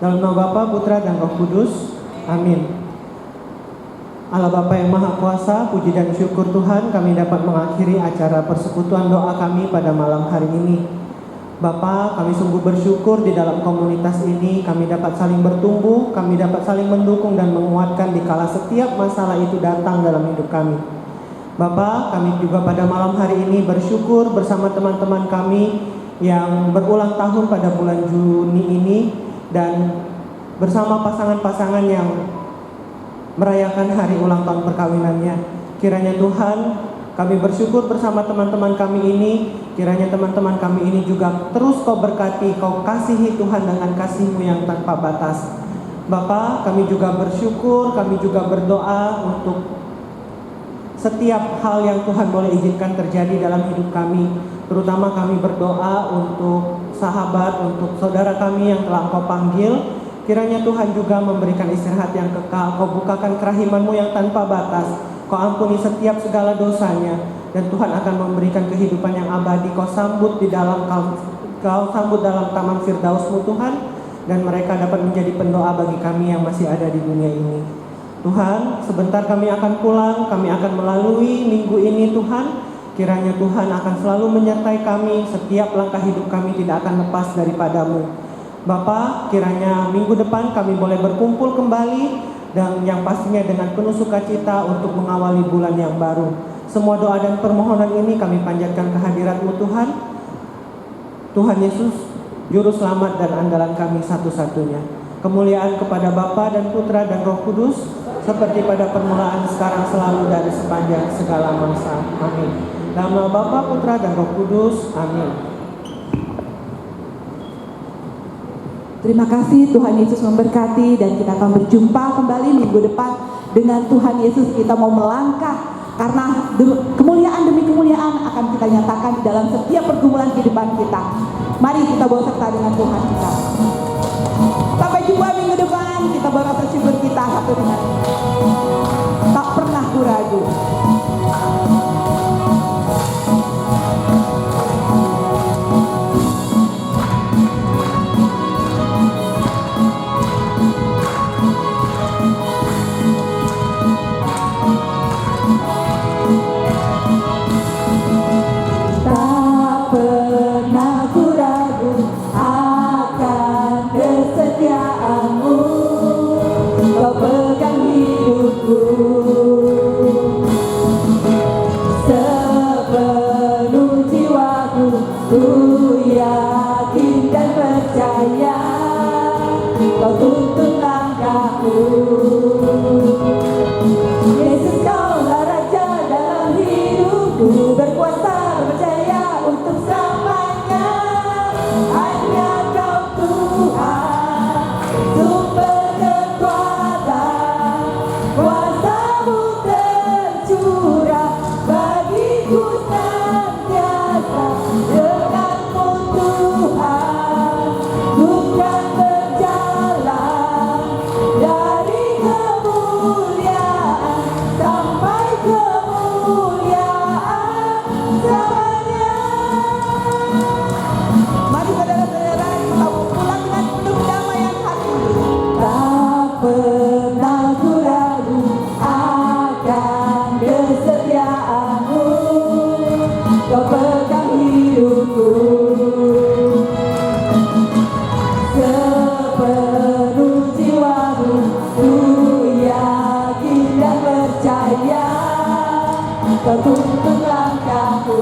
Dalam nama Bapa, Putra, dan Roh Kudus. Amin. Allah Bapa yang Maha Kuasa, puji dan syukur Tuhan, kami dapat mengakhiri acara persekutuan doa kami pada malam hari ini. Bapa, kami sungguh bersyukur di dalam komunitas ini, kami dapat saling bertumbuh, kami dapat saling mendukung dan menguatkan di kala setiap masalah itu datang dalam hidup kami. Bapa, kami juga pada malam hari ini bersyukur bersama teman-teman kami yang berulang tahun pada bulan Juni ini, dan bersama pasangan-pasangan yang merayakan hari ulang tahun perkawinannya. Kiranya Tuhan, kami bersyukur bersama teman-teman kami ini, kiranya teman-teman kami ini juga terus Kau berkati, Kau kasihi Tuhan dengan kasih-Mu yang tanpa batas. Bapa, kami juga bersyukur, kami juga berdoa untuk setiap hal yang Tuhan boleh izinkan terjadi dalam hidup kami. Terutama kami berdoa untuk sahabat, untuk saudara kami yang telah Engkau panggil. Kiranya Tuhan juga memberikan istirahat yang kekal. Kau bukakan kerahiman-Mu yang tanpa batas. Kau ampuni setiap segala dosanya. Dan Tuhan akan memberikan kehidupan yang abadi. Kau sambut dalam taman Firdaus-Mu Tuhan. Dan mereka dapat menjadi pendoa bagi kami yang masih ada di dunia ini. Tuhan, sebentar kami akan pulang. Kami akan melalui minggu ini Tuhan. Kiranya Tuhan akan selalu menyertai kami. Setiap langkah hidup kami tidak akan lepas daripada-Mu. Bapa, kiranya minggu depan kami boleh berkumpul kembali, dan yang pastinya dengan penuh sukacita untuk mengawali bulan yang baru. Semua doa dan permohonan ini kami panjatkan kehadirat-Mu Tuhan. Tuhan Yesus, Juru Selamat dan andalan kami satu-satunya. Kemuliaan kepada Bapa dan Putra dan Roh Kudus, seperti pada permulaan, sekarang, selalu, dari sepanjang segala masa. Amin. Dalam nama Bapa, Putra, dan Roh Kudus. Amin. Terima kasih, Tuhan Yesus memberkati, dan kita akan berjumpa kembali minggu depan dengan Tuhan Yesus kita mau melangkah, karena kemuliaan demi kemuliaan akan kita nyatakan di dalam setiap pergumulan kehidupan kita. Mari kita bawa serta dengan Tuhan kita. Sampai jumpa minggu depan, kita bawa rasa syukur kita satu dengan tak pernah ragu. Tak pernah ku ragu akan kesetiaan-Mu, Kau pegang hidupku sepenuh jiwaku. Ku yakin dan percaya Kau tuntun langkahku. Yesus, Kaulah Raja dalam hidupku, berkuasa percaya untuk selamanya. Hanya Kau Tuhan, sumber kekuatan, kuasa-Mu tercurah bagiku senantiasa. Denganmu Tuhan, ku kan berjalan dari kemuliaan sampai kemuliaan selamanya. Mari saudara-saudara, kita pulang dengan penuh kedamaian hati. Tak pernah ku ragu akan kesetiaan-Mu, Kau pegang hidupku sepenuh jiwaku. Ku yakin dan percaya Kau tuntun langkahku.